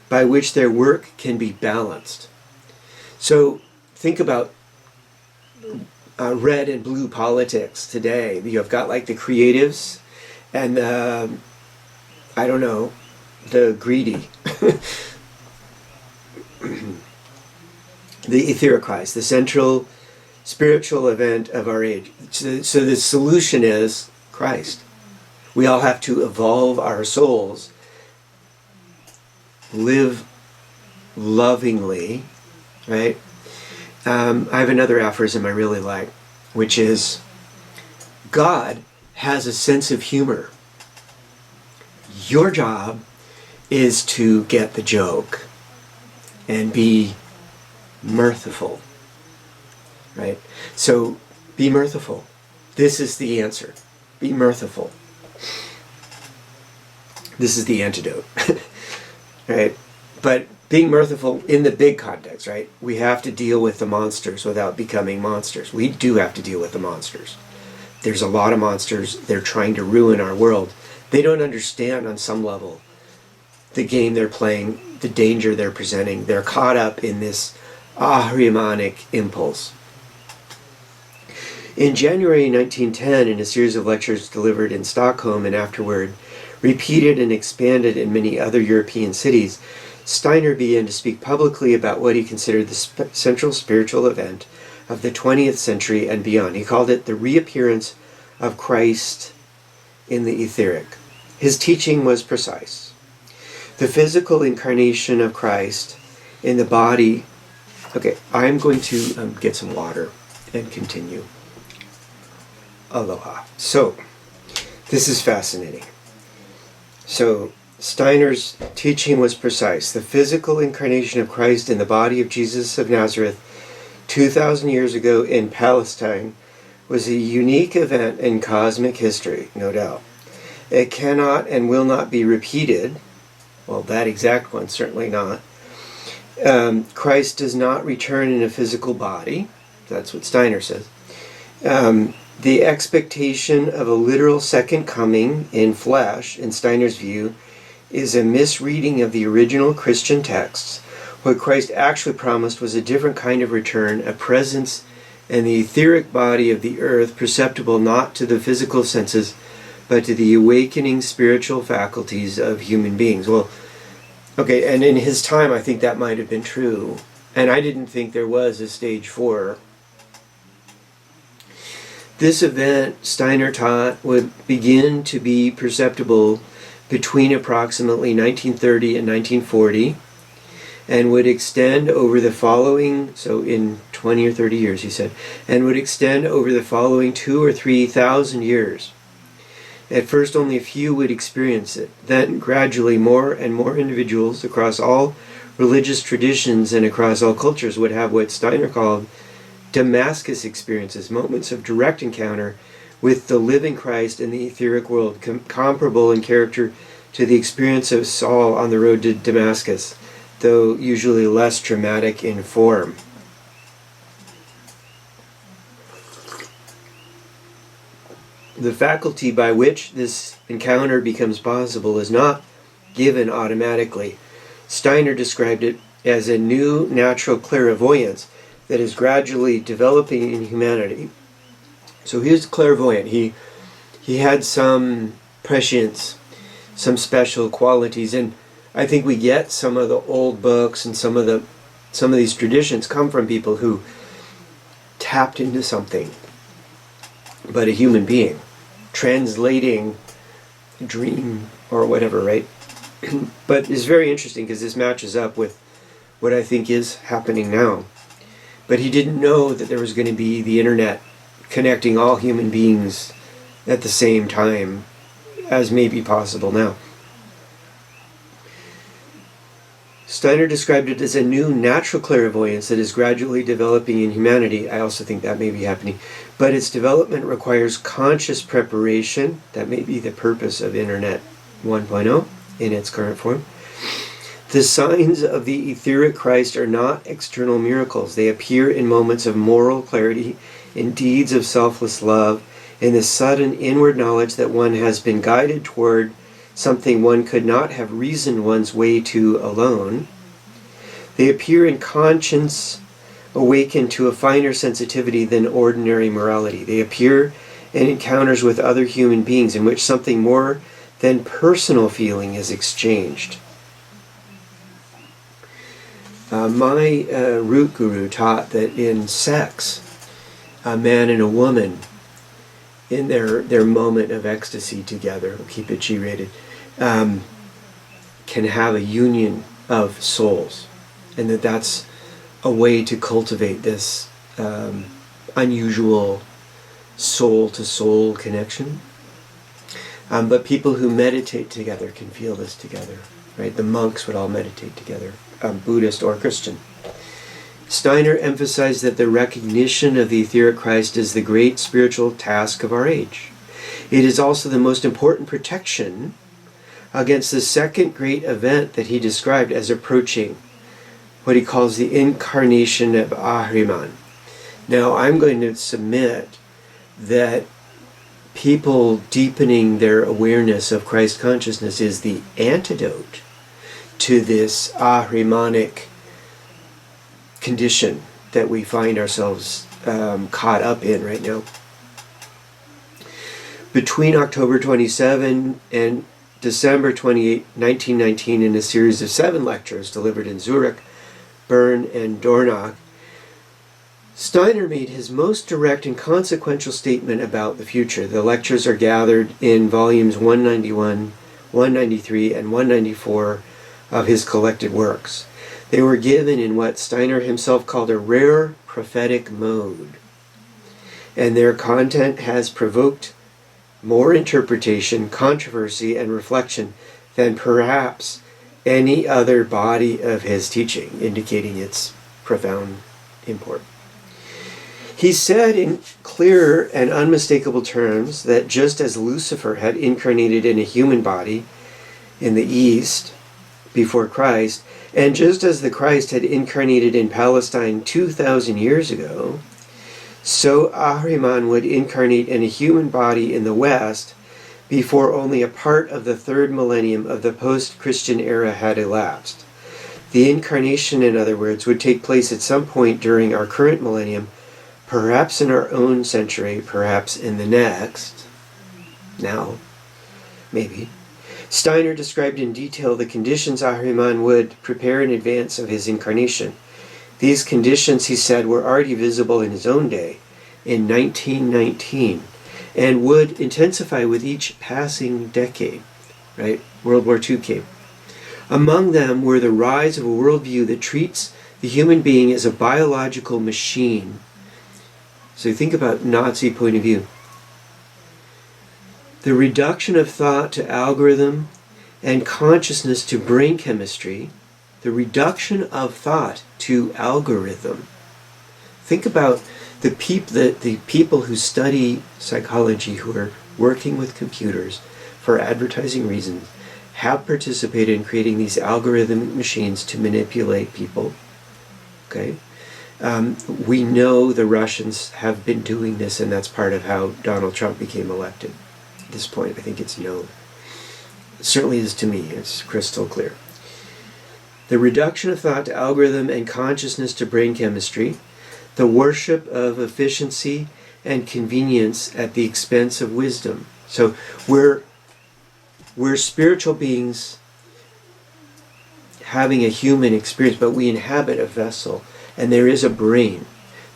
by which their work can be balanced. So think about red and blue politics today. You've got like the creatives and the greedy. The etheric, the central spiritual event of our age. So the solution is Christ. We all have to evolve our souls, live lovingly, right? I have another aphorism I really like, which is, God has a sense of humor. Your job is to get the joke and be mirthful, right? So be mirthful. This is the answer. Be mirthful. This is the antidote, right? But being mirthful in the big context, right? We have to deal with the monsters without becoming monsters. We do have to deal with the monsters. There's a lot of monsters. They're trying to ruin our world. They don't understand on some level the game they're playing, the danger they're presenting. They're caught up in this Ahrimanic impulse. In January 1910, in a series of lectures delivered in Stockholm and afterward repeated and expanded in many other European cities, Steiner began to speak publicly about what he considered the central spiritual event of the 20th century and beyond. He called it the reappearance of Christ in the etheric. His teaching was precise. The physical incarnation of Christ in the body. Okay, I'm going to get some water and continue. Aloha. So, this is fascinating. So, Steiner's teaching was precise. The physical incarnation of Christ in the body of Jesus of Nazareth 2,000 years ago in Palestine was a unique event in cosmic history, no doubt. It cannot and will not be repeated. Well, that exact one, certainly not. Christ does not return in a physical body. That's what Steiner says. The expectation of a literal second coming in flesh, in Steiner's view, is a misreading of the original Christian texts. What Christ actually promised was a different kind of return, a presence in the etheric body of the earth, perceptible not to the physical senses, but to the awakening spiritual faculties of human beings. Well, okay, and in his time, I think that might have been true. And I didn't think there was a stage 4. This event, Steiner taught, would begin to be perceptible between approximately 1930 and 1940, and would extend over the following, so in 20 or 30 years, he said, and would extend over the following 2,000 or 3,000 years. At first, only a few would experience it. Then, gradually, more and more individuals across all religious traditions and across all cultures would have what Steiner called Damascus experiences, moments of direct encounter with the living Christ in the etheric world, comparable in character to the experience of Saul on the road to Damascus, though usually less dramatic in form. The faculty by which this encounter becomes possible is not given automatically. Steiner described it as a new natural clairvoyance that is gradually developing in humanity. So he was clairvoyant. He had some prescience, some special qualities, and I think we get some of the old books and some of these traditions come from people who tapped into something, but a human being translating a dream or whatever, right? But it's very interesting because this matches up with what I think is happening now. But he didn't know that there was going to be the internet connecting all human beings at the same time as may be possible now. Steiner described it as a new natural clairvoyance that is gradually developing in humanity. I also think that may be happening. But its development requires conscious preparation. That may be the purpose of Internet 1.0 in its current form. The signs of the etheric Christ are not external miracles. They appear in moments of moral clarity, in deeds of selfless love, in the sudden inward knowledge that one has been guided toward something one could not have reasoned one's way to alone. They appear in conscience awakened to a finer sensitivity than ordinary morality. They appear in encounters with other human beings in which something more than personal feeling is exchanged. My root guru taught that in sex, a man and a woman, in their moment of ecstasy together, we'll keep it G-rated, can have a union of souls, and that's a way to cultivate this unusual soul-to-soul connection. But people who meditate together can feel this together, right? The monks would all meditate together, Buddhist or Christian. Steiner emphasized that the recognition of the etheric Christ is the great spiritual task of our age. It is also the most important protection against the second great event that he described as approaching, what he calls the incarnation of Ahriman. Now, I'm going to submit that people deepening their awareness of Christ consciousness is the antidote to this Ahrimanic condition that we find ourselves caught up in right now. Between October 27 and December 28, 1919, in a series of 7 lectures delivered in Zurich, Bern, and Dornach, Steiner made his most direct and consequential statement about the future. The lectures are gathered in volumes 191, 193, and 194 of his collected works. They were given in what Steiner himself called a rare prophetic mode, and their content has provoked more interpretation, controversy, and reflection than perhaps any other body of his teaching, indicating its profound import. He said in clear and unmistakable terms that just as Lucifer had incarnated in a human body in the East before Christ, and just as the Christ had incarnated in Palestine 2,000 years ago, so Ahriman would incarnate in a human body in the West before only a part of the 3rd millennium of the post-Christian era had elapsed. The incarnation, in other words, would take place at some point during our current millennium, perhaps in our own century, perhaps in the next. Now, maybe. Steiner described in detail the conditions Ahriman would prepare in advance of his incarnation. These conditions, he said, were already visible in his own day, in 1919, and would intensify with each passing decade. Right? World War II came. Among them were the rise of a worldview that treats the human being as a biological machine. So think about Nazi point of view. The reduction of thought to algorithm and consciousness to brain chemistry, the reduction of thought to algorithm. Think about the people who study psychology, who are working with computers for advertising reasons, have participated in creating these algorithmic machines to manipulate people. Okay? We know the Russians have been doing this, and that's part of how Donald Trump became elected. At this point, I think it's known. It certainly is to me. It's crystal clear. The reduction of thought to algorithm and consciousness to brain chemistry, the worship of efficiency and convenience at the expense of wisdom. So we're spiritual beings having a human experience, but we inhabit a vessel. And there is a brain,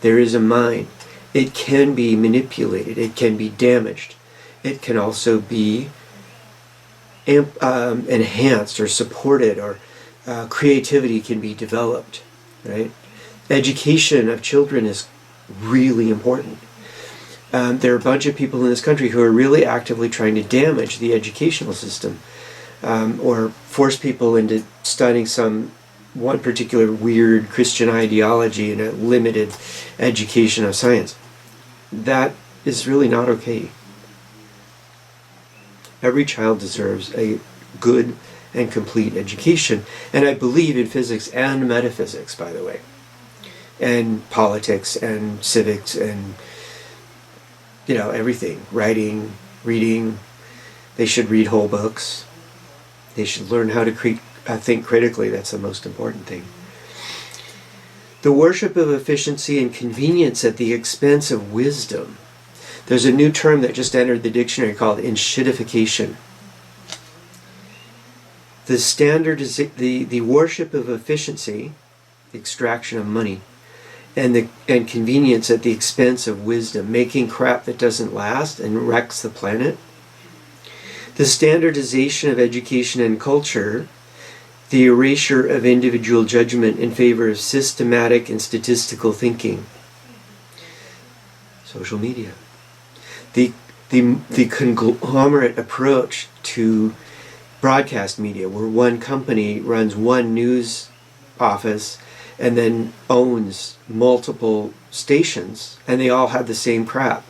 there is a mind. It can be manipulated, it can be damaged. It can also be enhanced or supported, or creativity can be developed, right? Education of children is really important. There are a bunch of people in this country who are really actively trying to damage the educational system, or force people into studying one particular weird Christian ideology and a limited education of science. That is really not okay. Every child deserves a good and complete education, and I believe in physics and metaphysics, by the way, and politics and civics and everything. Writing, reading. They should read whole books. They should learn how to think critically. That's the most important thing. The worship of efficiency and convenience at the expense of wisdom. There's a new term that just entered the dictionary called enshittification. The standard is the worship of efficiency, the extraction of money, and convenience at the expense of wisdom, making crap that doesn't last and wrecks the planet. The standardization of education and culture, the erasure of individual judgment in favor of systematic and statistical thinking. Social media. The conglomerate approach to broadcast media, where one company runs one news office and then owns multiple stations, and they all have the same crap.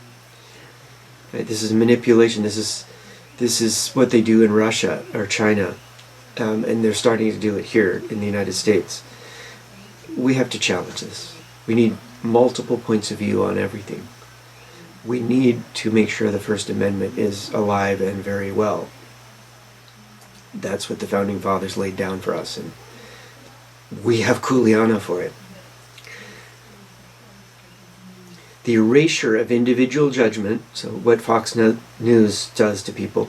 Right? This is manipulation. This is what they do in Russia or China. And they're starting to do it here in the United States. We have to challenge this. We need multiple points of view on everything. We need to make sure the First Amendment is alive and very well. That's what the Founding Fathers laid down for us, and we have Kuleana for it. the erasure of individual judgment, so what Fox News does to people,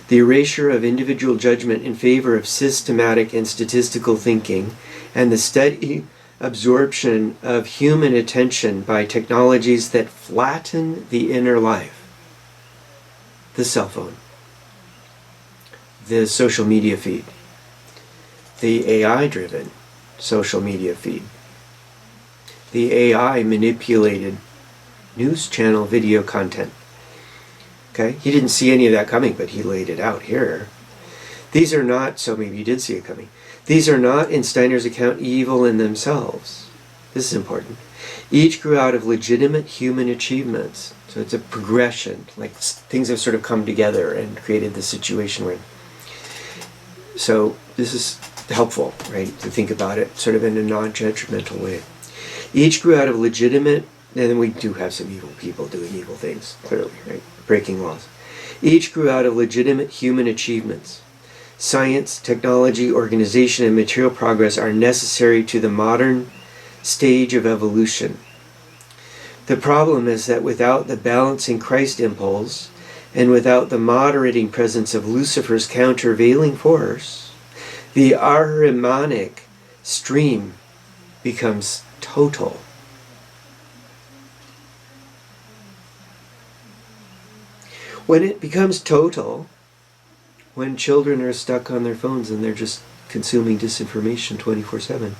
the erasure of individual judgment in favor of systematic and statistical thinking, and the steady absorption of human attention by technologies that flatten the inner life. The cell phone, the social media feed, the AI-driven social media feed, the AI-manipulated news channel video content. Okay, he didn't see any of that coming, but he laid it out here. These are not, so maybe you did see it coming. These are not, in Steiner's account, evil in themselves. This is important. Each grew out of legitimate human achievements. So it's a progression, like things have sort of come together and created the situation we're in. So this is helpful, right, to think about it sort of in a non-judgmental way. Each grew out of legitimate, and then we do have some evil people doing evil things, clearly, right, breaking laws. Each grew out of legitimate human achievements. Science, technology, organization, and material progress are necessary to the modern stage of evolution. The problem is that without the balancing Christ impulse, and without the moderating presence of Lucifer's countervailing force, the Ahrimanic stream becomes total. When it becomes total, when children are stuck on their phones and they're just consuming disinformation 24/7,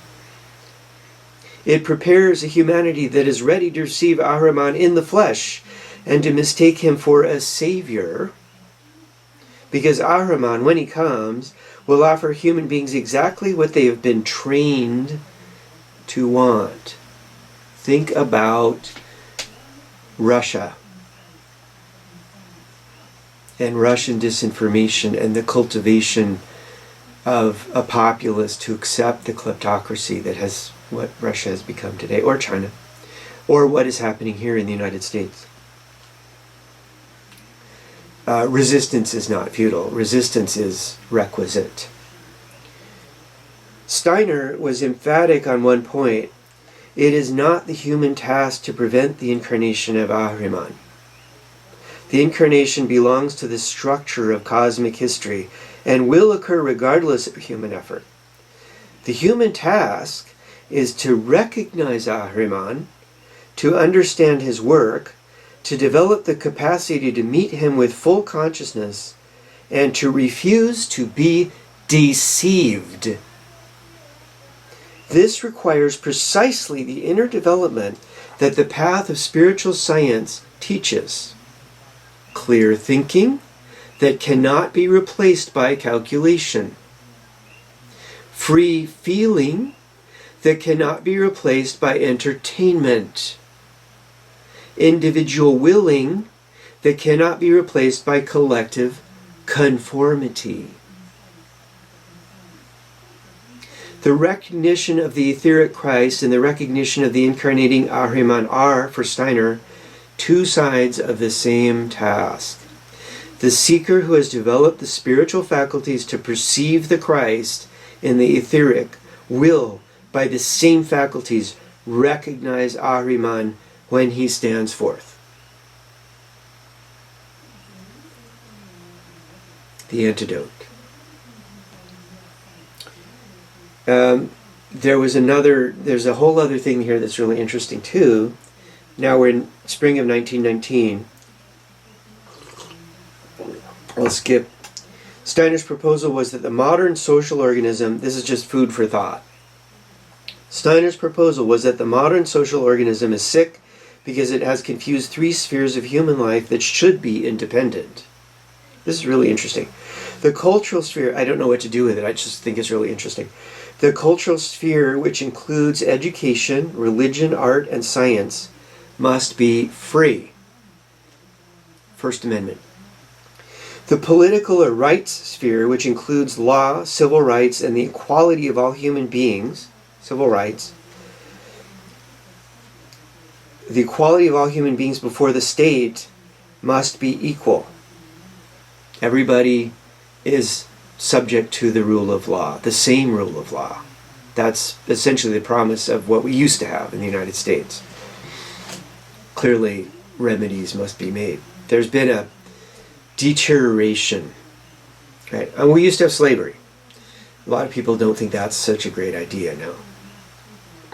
it prepares a humanity that is ready to receive Ahriman in the flesh and to mistake him for a savior, because Ahriman, when he comes, will offer human beings exactly what they have been trained to want. Think about Russia and Russian disinformation and the cultivation of a populace to accept the kleptocracy that has what Russia has become today, or China, or what is happening here in the United States. Resistance is not futile. Resistance is requisite. Steiner was emphatic on one point. It is not the human task to prevent the incarnation of Ahriman. The incarnation belongs to the structure of cosmic history and will occur regardless of human effort. The human task is to recognize Ahriman, to understand his work, to develop the capacity to meet him with full consciousness, and to refuse to be deceived. This requires precisely the inner development that the path of spiritual science teaches. Clear thinking that cannot be replaced by calculation. Free feeling that cannot be replaced by entertainment. Individual willing that cannot be replaced by collective conformity. The recognition of the etheric Christ and the recognition of the incarnating Ahriman are, for Steiner, two sides of the same task. The seeker who has developed the spiritual faculties to perceive the Christ in the etheric will, by the same faculties, recognize Ahriman when he stands forth. The antidote. There's a whole other thing here that's really interesting too. Now we're in spring of 1919. I'll skip. Steiner's proposal was that the modern social organism, this is just food for thought. Steiner's proposal was that the modern social organism is sick because it has confused three spheres of human life that should be independent. This is really interesting. The cultural sphere, I don't know what to do with it, I just think it's really interesting. The cultural sphere, which includes education, religion, art, and science, must be free. First Amendment. The political or rights sphere, which includes law, civil rights, and the equality of all human beings, civil rights, the equality of all human beings before the state must be equal. Everybody is subject to the rule of law, the same rule of law. That's essentially the promise of what we used to have in the United States. clearly remedies must be made. There's been a deterioration, right? And we used to have slavery. A lot of people don't think that's such a great idea now.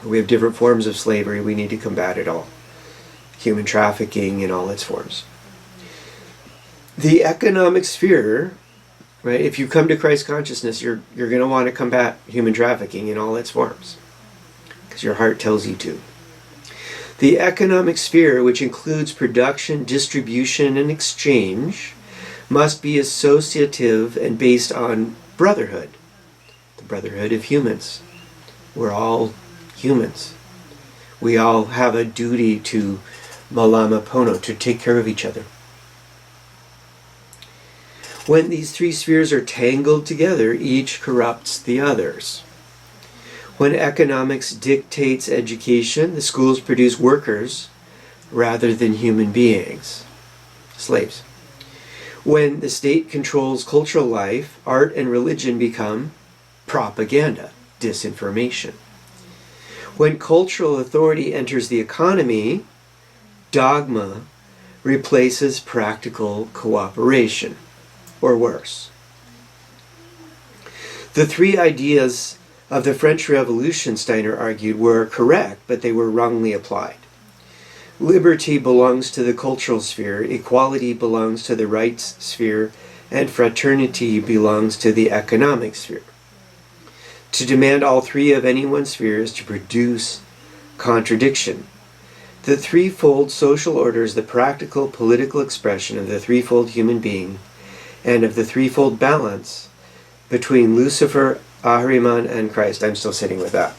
We have different forms of slavery. We need to combat it all. Human trafficking in all its forms. The economic sphere, right? If you come to Christ consciousness, you're going to want to combat human trafficking in all its forms, because your heart tells you to. The economic sphere, which includes production, distribution, and exchange, must be associative and based on brotherhood, the brotherhood of humans. We're all humans. We all have a duty to malama pono, to take care of each other. When these three spheres are tangled together, each corrupts the others. When economics dictates education, the schools produce workers rather than human beings, slaves. When the state controls cultural life, art and religion become propaganda, disinformation. When cultural authority enters the economy, dogma replaces practical cooperation, or worse. The three ideas of the French Revolution, Steiner argued, were correct, but they were wrongly applied. Liberty belongs to the cultural sphere, equality belongs to the rights sphere, and fraternity belongs to the economic sphere. To demand all three of any one sphere is to produce contradiction. The threefold social order is the practical political expression of the threefold human being and of the threefold balance between Lucifer, Ahriman, and Christ. I'm still sitting with that.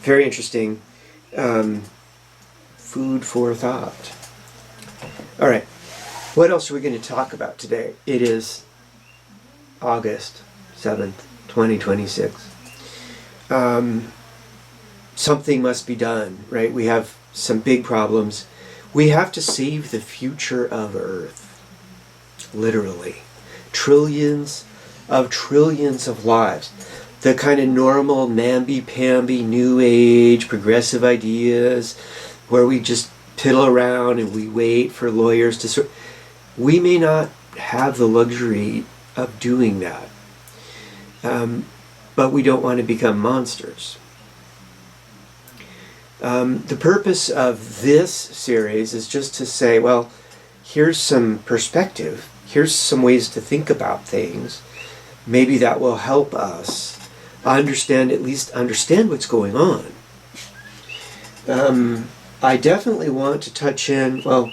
Very interesting. Food for thought. All right. What else are we going to talk about today? It is August 7th, 2026. Something must be done, right? We have some big problems. We have to save the future of Earth. Literally. Trillions of lives. The kind of normal namby-pamby, new age, progressive ideas where we just piddle around and we wait for lawyers to we may not have the luxury of doing that. But we don't want to become monsters. The purpose of this series is just to say, well, here's some perspective. Here's some ways to think about things. Maybe that will help us understand what's going on. I definitely want to touch in, well,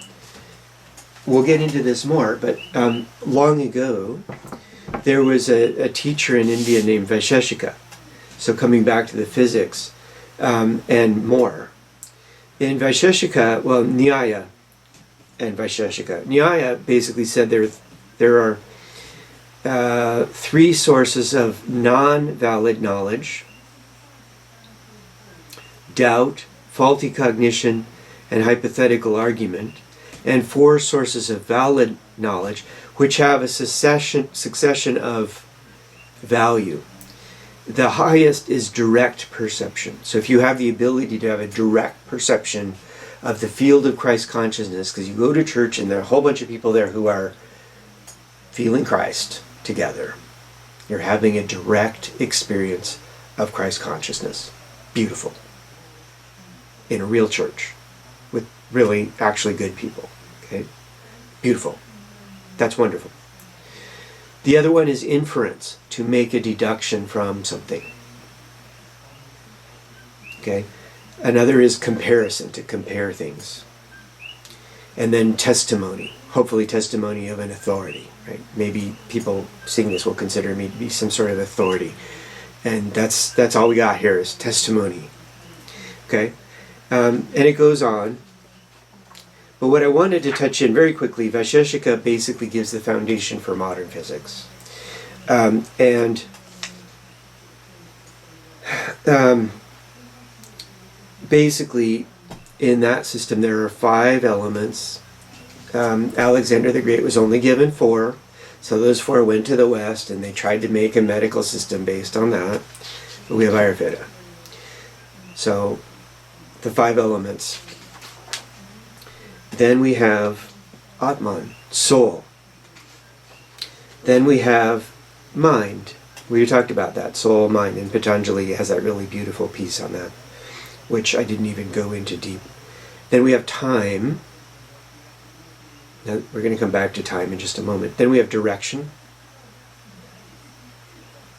we'll get into this more, but long ago, there was a teacher in India named Vaisheshika. So coming back to the physics and more. In Vaisheshika, well, Nyaya and Vaisheshika. Nyaya basically said there are three sources of non-valid knowledge: doubt, faulty cognition, and hypothetical argument, and four sources of valid knowledge which have a succession of value. The highest is direct perception. So if you have the ability to have a direct perception of the field of Christ consciousness, because you go to church and there are a whole bunch of people there who are feeling Christ together, you're having a direct experience of Christ consciousness. Beautiful. In a real church with really actually good people. Okay? Beautiful. That's wonderful. The other one is inference, to make a deduction from something. Okay? Another is comparison, to compare things. And then testimony, hopefully testimony of an authority, right? Maybe people seeing this will consider me to be some sort of authority. And that's all we got here is testimony. Okay? And it goes on. But what I wanted to touch in very quickly, Vaisheshika basically gives the foundation for modern physics. Basically, in that system, there are 5 elements. Alexander the Great was only given 4. So those 4 went to the West, and they tried to make a medical system based on that. But we have Ayurveda. So, the 5 elements. Then we have Atman, soul. Then we have mind. We talked about that, soul, mind, and Patanjali has that really beautiful piece on that, which I didn't even go into deep. Then we have time. Now, we're going to come back to time in just a moment. Then we have direction.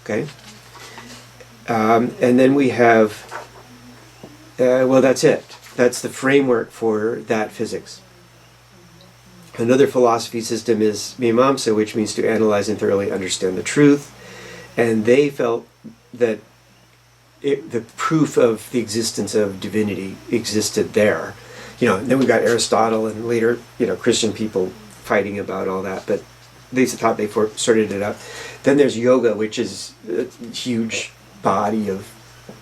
Okay? And then we have, well, that's it. That's the framework for that physics. Another philosophy system is Mimamsa, which means to analyze and thoroughly understand the truth. And they felt that the proof of the existence of divinity existed there. And then we got Aristotle and later, Christian people fighting about all that, but they thought they sorted it out. Then there's yoga, which is a huge body of,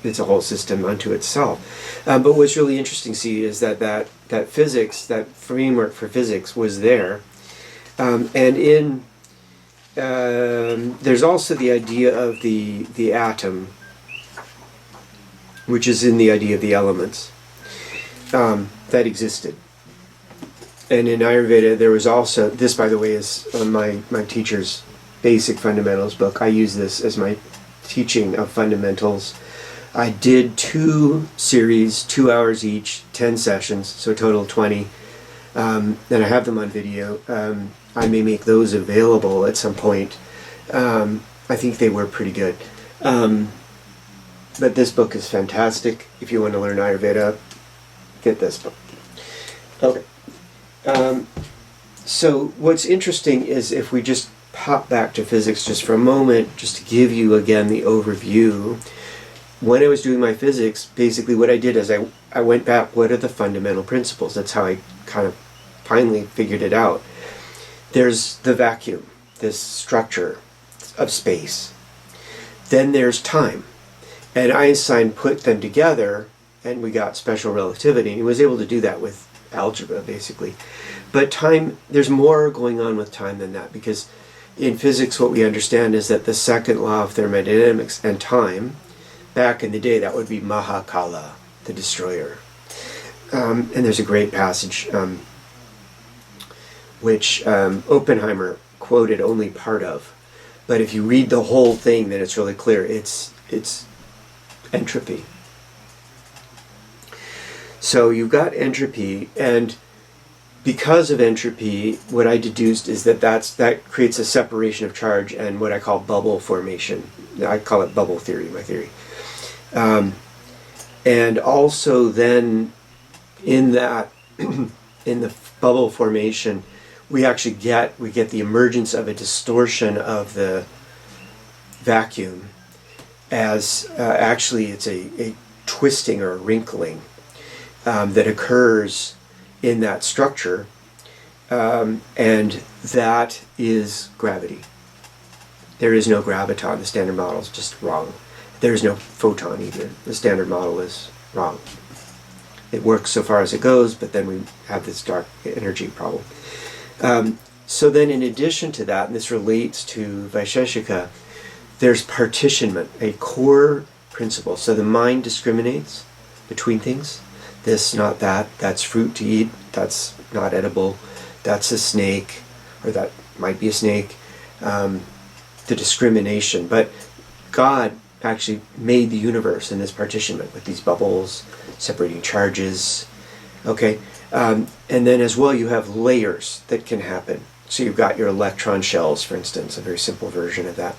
it's a whole system unto itself. But what's really interesting to see is that physics, that framework for physics was there. And in, there's also the idea of the atom, which is in the idea of the elements. That existed. And in Ayurveda there was also, this by the way is my teacher's basic fundamentals book. I use this as my teaching of fundamentals. I did 2 series, 2 hours each, 10 sessions, so a total of 20. And I have them on video. I may make those available at some point. I think they were pretty good. But this book is fantastic. If you want to learn Ayurveda, get this book. Okay. So what's interesting is if we just pop back to physics just for a moment, just to give you again the overview. When I was doing my physics, basically what I did is I went back, what are the fundamental principles? That's how I kind of finally figured it out. There's the vacuum, this structure of space. Then there's time. And Einstein put them together and we got special relativity, and he was able to do that with algebra basically. But time, there's more going on with time than that, because in physics what we understand is that the second law of thermodynamics and time, back in the day that would be Mahakala, the destroyer. And there's a great passage which Oppenheimer quoted only part of, but if you read the whole thing then it's really clear. It's entropy. So you've got entropy, and because of entropy, what I deduced is that creates a separation of charge and what I call bubble formation. I call it bubble theory, my theory. And also then in that, in the bubble formation, we get the emergence of a distortion of the vacuum as actually it's a twisting or a wrinkling that occurs in that structure, and that is gravity. There is no graviton. The standard model is just wrong. There is no photon either. The standard model is wrong. It works so far as it goes, but then we have this dark energy problem. So then in addition to that, and this relates to Vaisheshika, there's partitionment, a core principle. So the mind discriminates between things. This, not that. That's fruit to eat. That's not edible. That's a snake, or that might be a snake. The discrimination. But God actually made the universe in this partitionment with these bubbles, separating charges. Okay? And then as well you have layers that can happen. So you've got your electron shells, for instance, a very simple version of that.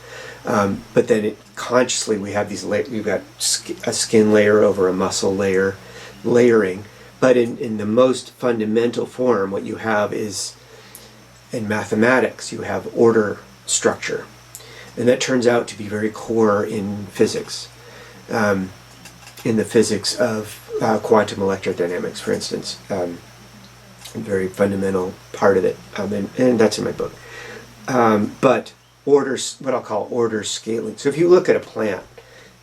But then consciously we have these layers. You've got a skin layer over a muscle layer, layering. But in the most fundamental form, what you have is, in mathematics, you have order, structure. And that turns out to be very core in physics. In the physics of quantum electrodynamics, for instance. A very fundamental part of it. And that's in my book. But orders, what I'll call order scaling. So if you look at a plant,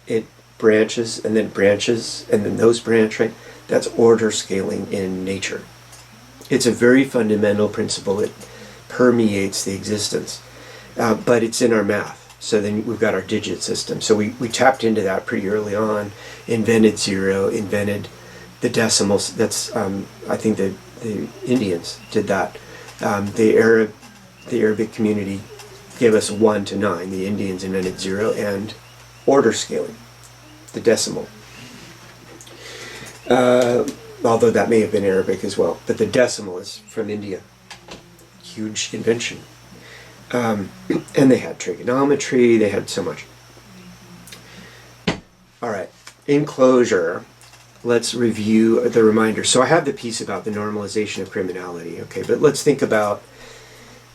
it branches and then branches and then those branch, right? That's order scaling in nature. It's a very fundamental principle. It permeates the existence. But it's in our math. So then we've got our digit system. So we tapped into that pretty early on, invented zero, invented the decimals. That's, I think that The Indians did that. The Arabic community gave us 1 to 9. The Indians invented 0 and order scaling, the decimal. Although that may have been Arabic as well, but the decimal is from India. Huge invention. And they had trigonometry, they had so much. All right, in closure, let's review the reminder. So I have the piece about the normalization of criminality, okay, but let's think about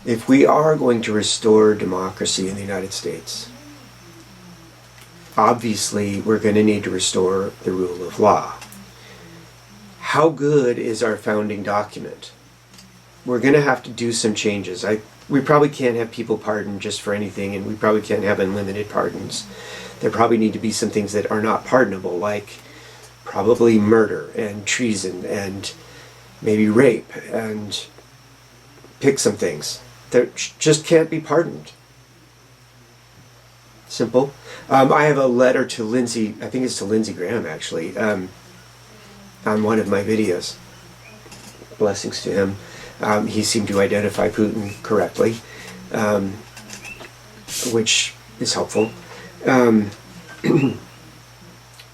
if we are going to restore democracy in the United States, obviously we're going to need to restore the rule of law. How good is our founding document? We're going to have to do some changes. We probably can't have people pardoned just for anything, and we probably can't have unlimited pardons. There probably need to be some things that are not pardonable, like probably murder and treason and maybe rape, and pick some things that just can't be pardoned. Simple. I have a letter to Lindsey, I think it's to Lindsey Graham actually, on one of my videos. Blessings to him. He seemed to identify Putin correctly, which is helpful.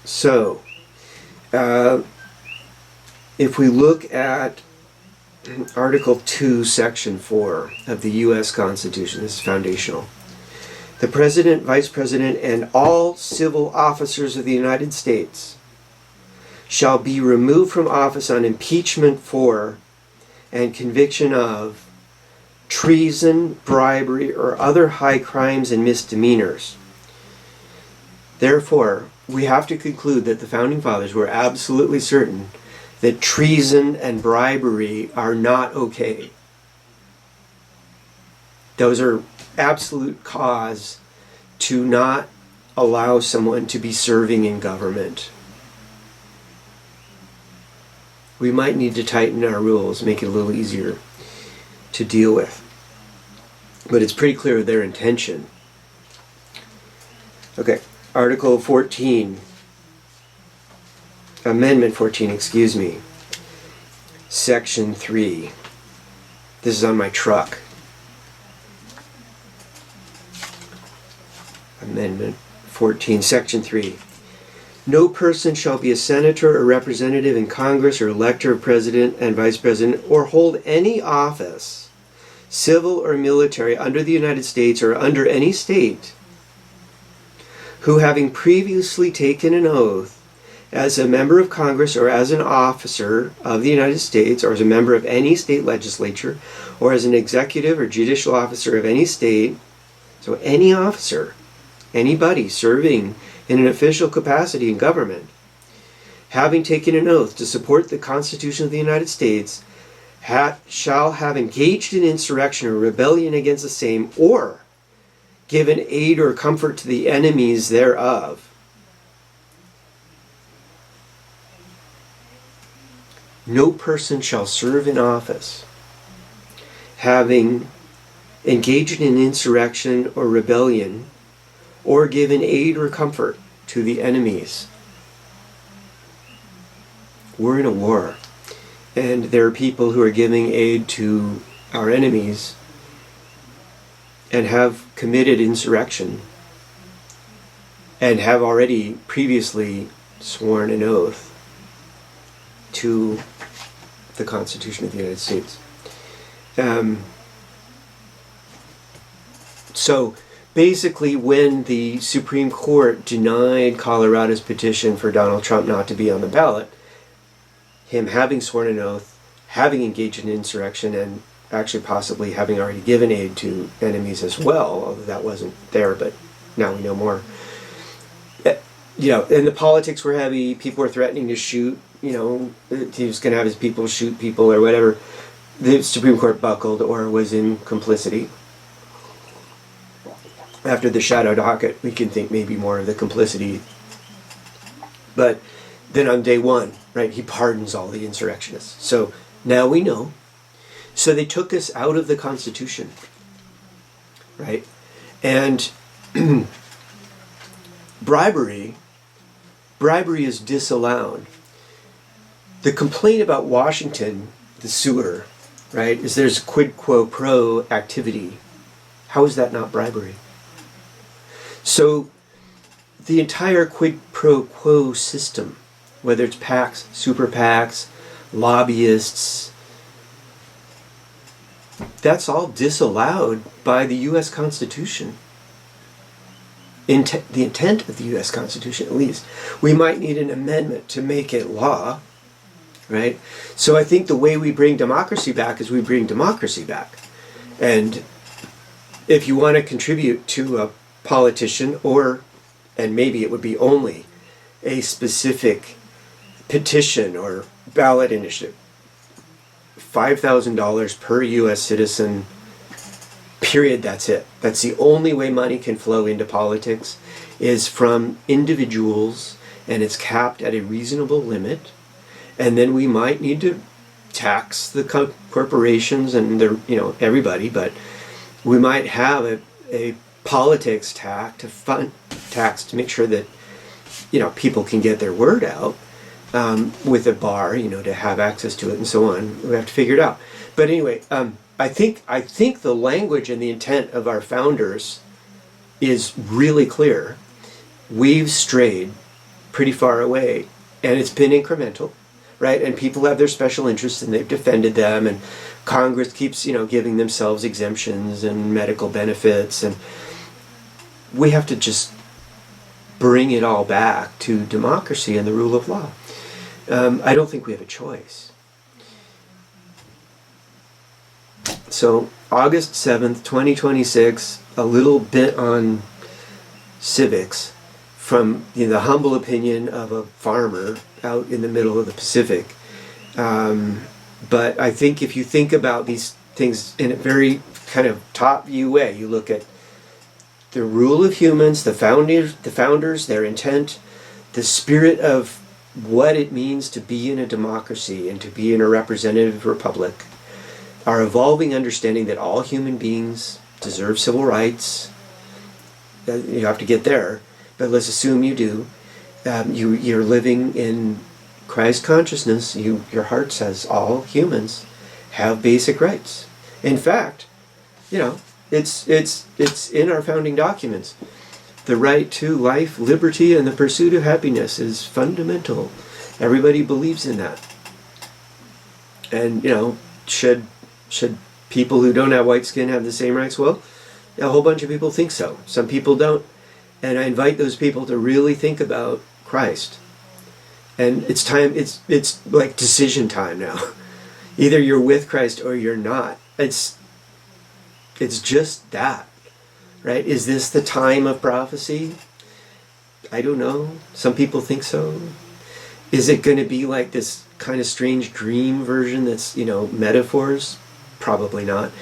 So, if we look at Article 2, Section 4 of the U.S. Constitution, this is foundational. The President, Vice President, and all civil officers of the United States shall be removed from office on impeachment for and conviction of treason, bribery, or other high crimes and misdemeanors. Therefore, we have to conclude that the Founding Fathers were absolutely certain that treason and bribery are not okay. Those are absolute cause to not allow someone to be serving in government. We might need to tighten our rules, make it a little easier to deal with. But it's pretty clear their intention. Okay, Article 14, Amendment 14, excuse me, Section 3. This is on my truck. Amendment 14, Section 3. No person shall be a senator or representative in Congress or elector of president and vice president or hold any office, civil or military, under the United States or under any state, who having previously taken an oath as a member of Congress or as an officer of the United States or as a member of any state legislature or as an executive or judicial officer of any state, so any officer, anybody serving in an official capacity in government, having taken an oath to support the Constitution of the United States, shall have engaged in insurrection or rebellion against the same, or given aid or comfort to the enemies thereof. No person shall serve in office, having engaged in insurrection or rebellion, or given aid or comfort to the enemies. We're in a war, and there are people who are giving aid to our enemies and have committed insurrection and have already previously sworn an oath to the Constitution of the United States. So basically, when the Supreme Court denied Colorado's petition for Donald Trump not to be on the ballot, him having sworn an oath, having engaged in insurrection, and actually possibly having already given aid to enemies as well, although that wasn't there, but now we know more. You know, and the politics were heavy, people were threatening to shoot, you know, he was going to have his people shoot people or whatever. The Supreme Court buckled or was in complicity. After the shadow docket, we can think maybe more of the complicity. But then on day one, right, he pardons all the insurrectionists. So now we know. So they took us out of the Constitution, right? And bribery is disallowed. The complaint about Washington the sewer, right, is there's quid quo pro activity. How is that not bribery? So the entire quid pro quo system, whether it's PACs, super PACs, lobbyists, that's all disallowed by the U.S. Constitution. The intent of the U.S. Constitution, at least. We might need an amendment to make it law, right? So I think the way we bring democracy back is we bring democracy back. And if you want to contribute to a politician, and maybe it would be only a specific petition or ballot initiative, $5,000 per U.S. citizen, period, that's it. That's the only way money can flow into politics, is from individuals, and it's capped at a reasonable limit. And then we might need to tax the corporations and everybody, but we might have a politics tax to make sure that people can get their word out, with a bar, to have access to it and so on. We have to figure it out. But anyway, I think the language and the intent of our founders is really clear. We've strayed pretty far away, and it's been incremental, right? And people have their special interests, and they've defended them, and Congress keeps, giving themselves exemptions and medical benefits, and we have to just bring it all back to democracy and the rule of law. I don't think we have a choice. So August 7th, 2026, a little bit on civics from the humble opinion of a farmer out in the middle of the Pacific. But I think if you think about these things in a very kind of top view way, you look at the rule of humans, the founders, their intent, the spirit of what it means to be in a democracy and to be in a representative republic, our evolving understanding that all human beings deserve civil rights. You have to get there, but let's assume you do. You're living in Christ consciousness. Your heart says all humans have basic rights. In fact, it's in our founding documents. The right to life, liberty, and the pursuit of happiness is fundamental. Everybody believes in that. And should people who don't have white skin have the same rights? Well, a whole bunch of people think so. Some people don't. And I invite those people to really think about Christ. And it's time, it's like decision time now. Either you're with Christ or you're not. It's just that, right? Is this the time of prophecy? I don't know. Some people think so. Is it going to be like this kind of strange dream version that's, metaphors? Probably not.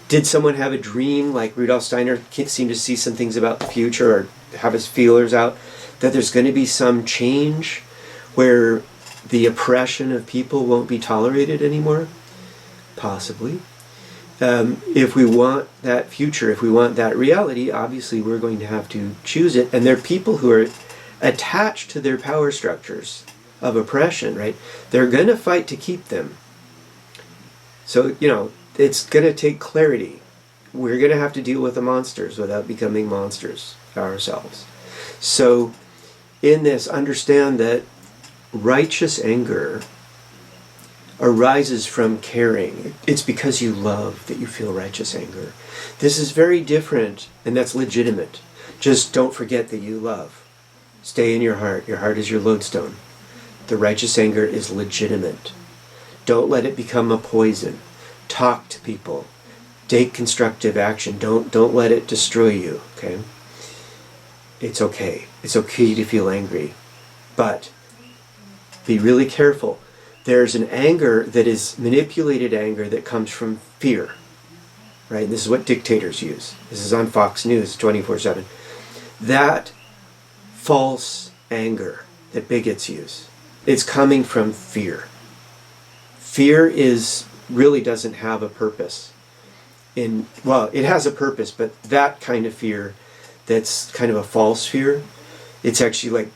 Did someone have a dream like Rudolf Steiner seem to see some things about the future or have his feelers out that there's going to be some change where the oppression of people won't be tolerated anymore? Possibly. If we want that future, if we want that reality, obviously we're going to have to choose it. And there are people who are attached to their power structures of oppression, right? They're going to fight to keep them. So, it's going to take clarity. We're going to have to deal with the monsters without becoming monsters ourselves. So, in this, understand that righteous anger arises from caring. It's because you love that you feel righteous anger. This is very different, and that's legitimate. Just don't forget that you love. Stay in your heart. Your heart is your lodestone. The righteous anger is legitimate. Don't let it become a poison. Talk to people. Take constructive action. Don't let it destroy you, okay? It's okay. It's okay to feel angry. But be really careful. There's an anger that is manipulated anger that comes from fear, right? And this is what dictators use. This is on Fox News 24/7. That false anger that bigots use, it's coming from fear. Fear really doesn't have a purpose. It has a purpose, but that kind of fear that's kind of a false fear, it's actually like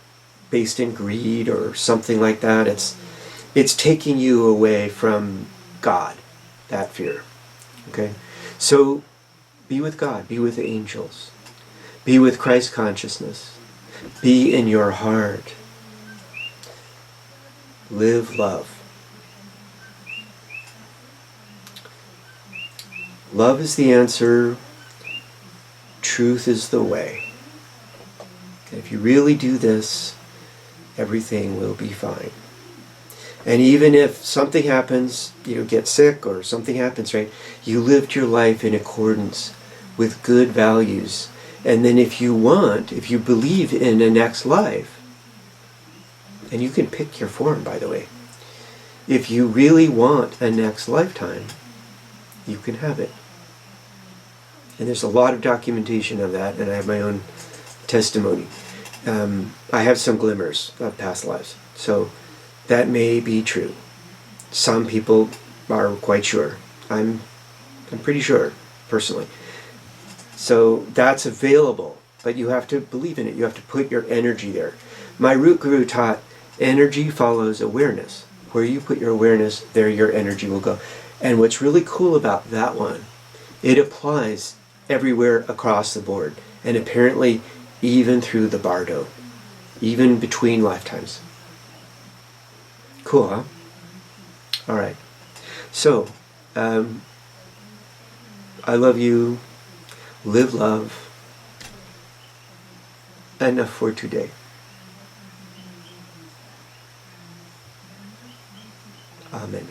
based in greed or something like that. It's taking you away from God, that fear. Okay? So be with God, be with the angels, be with Christ consciousness, be in your heart. Live love. Love is the answer. Truth is the way. And if you really do this, everything will be fine. And even if something happens, you get sick or something happens, right? You lived your life in accordance with good values. And then if you believe in a next life, and you can pick your form, by the way. If you really want a next lifetime, you can have it. And there's a lot of documentation of that, and I have my own testimony. I have some glimmers of past lives, so that may be true. Some people are quite sure. I'm pretty sure, personally. So that's available, but you have to believe in it. You have to put your energy there. My root guru taught energy follows awareness. Where you put your awareness, there your energy will go. And what's really cool about that one, it applies everywhere across the board, and apparently even through the bardo, even between lifetimes. Cool, huh? All right. So, I love you. Live love. Enough for today. Amen.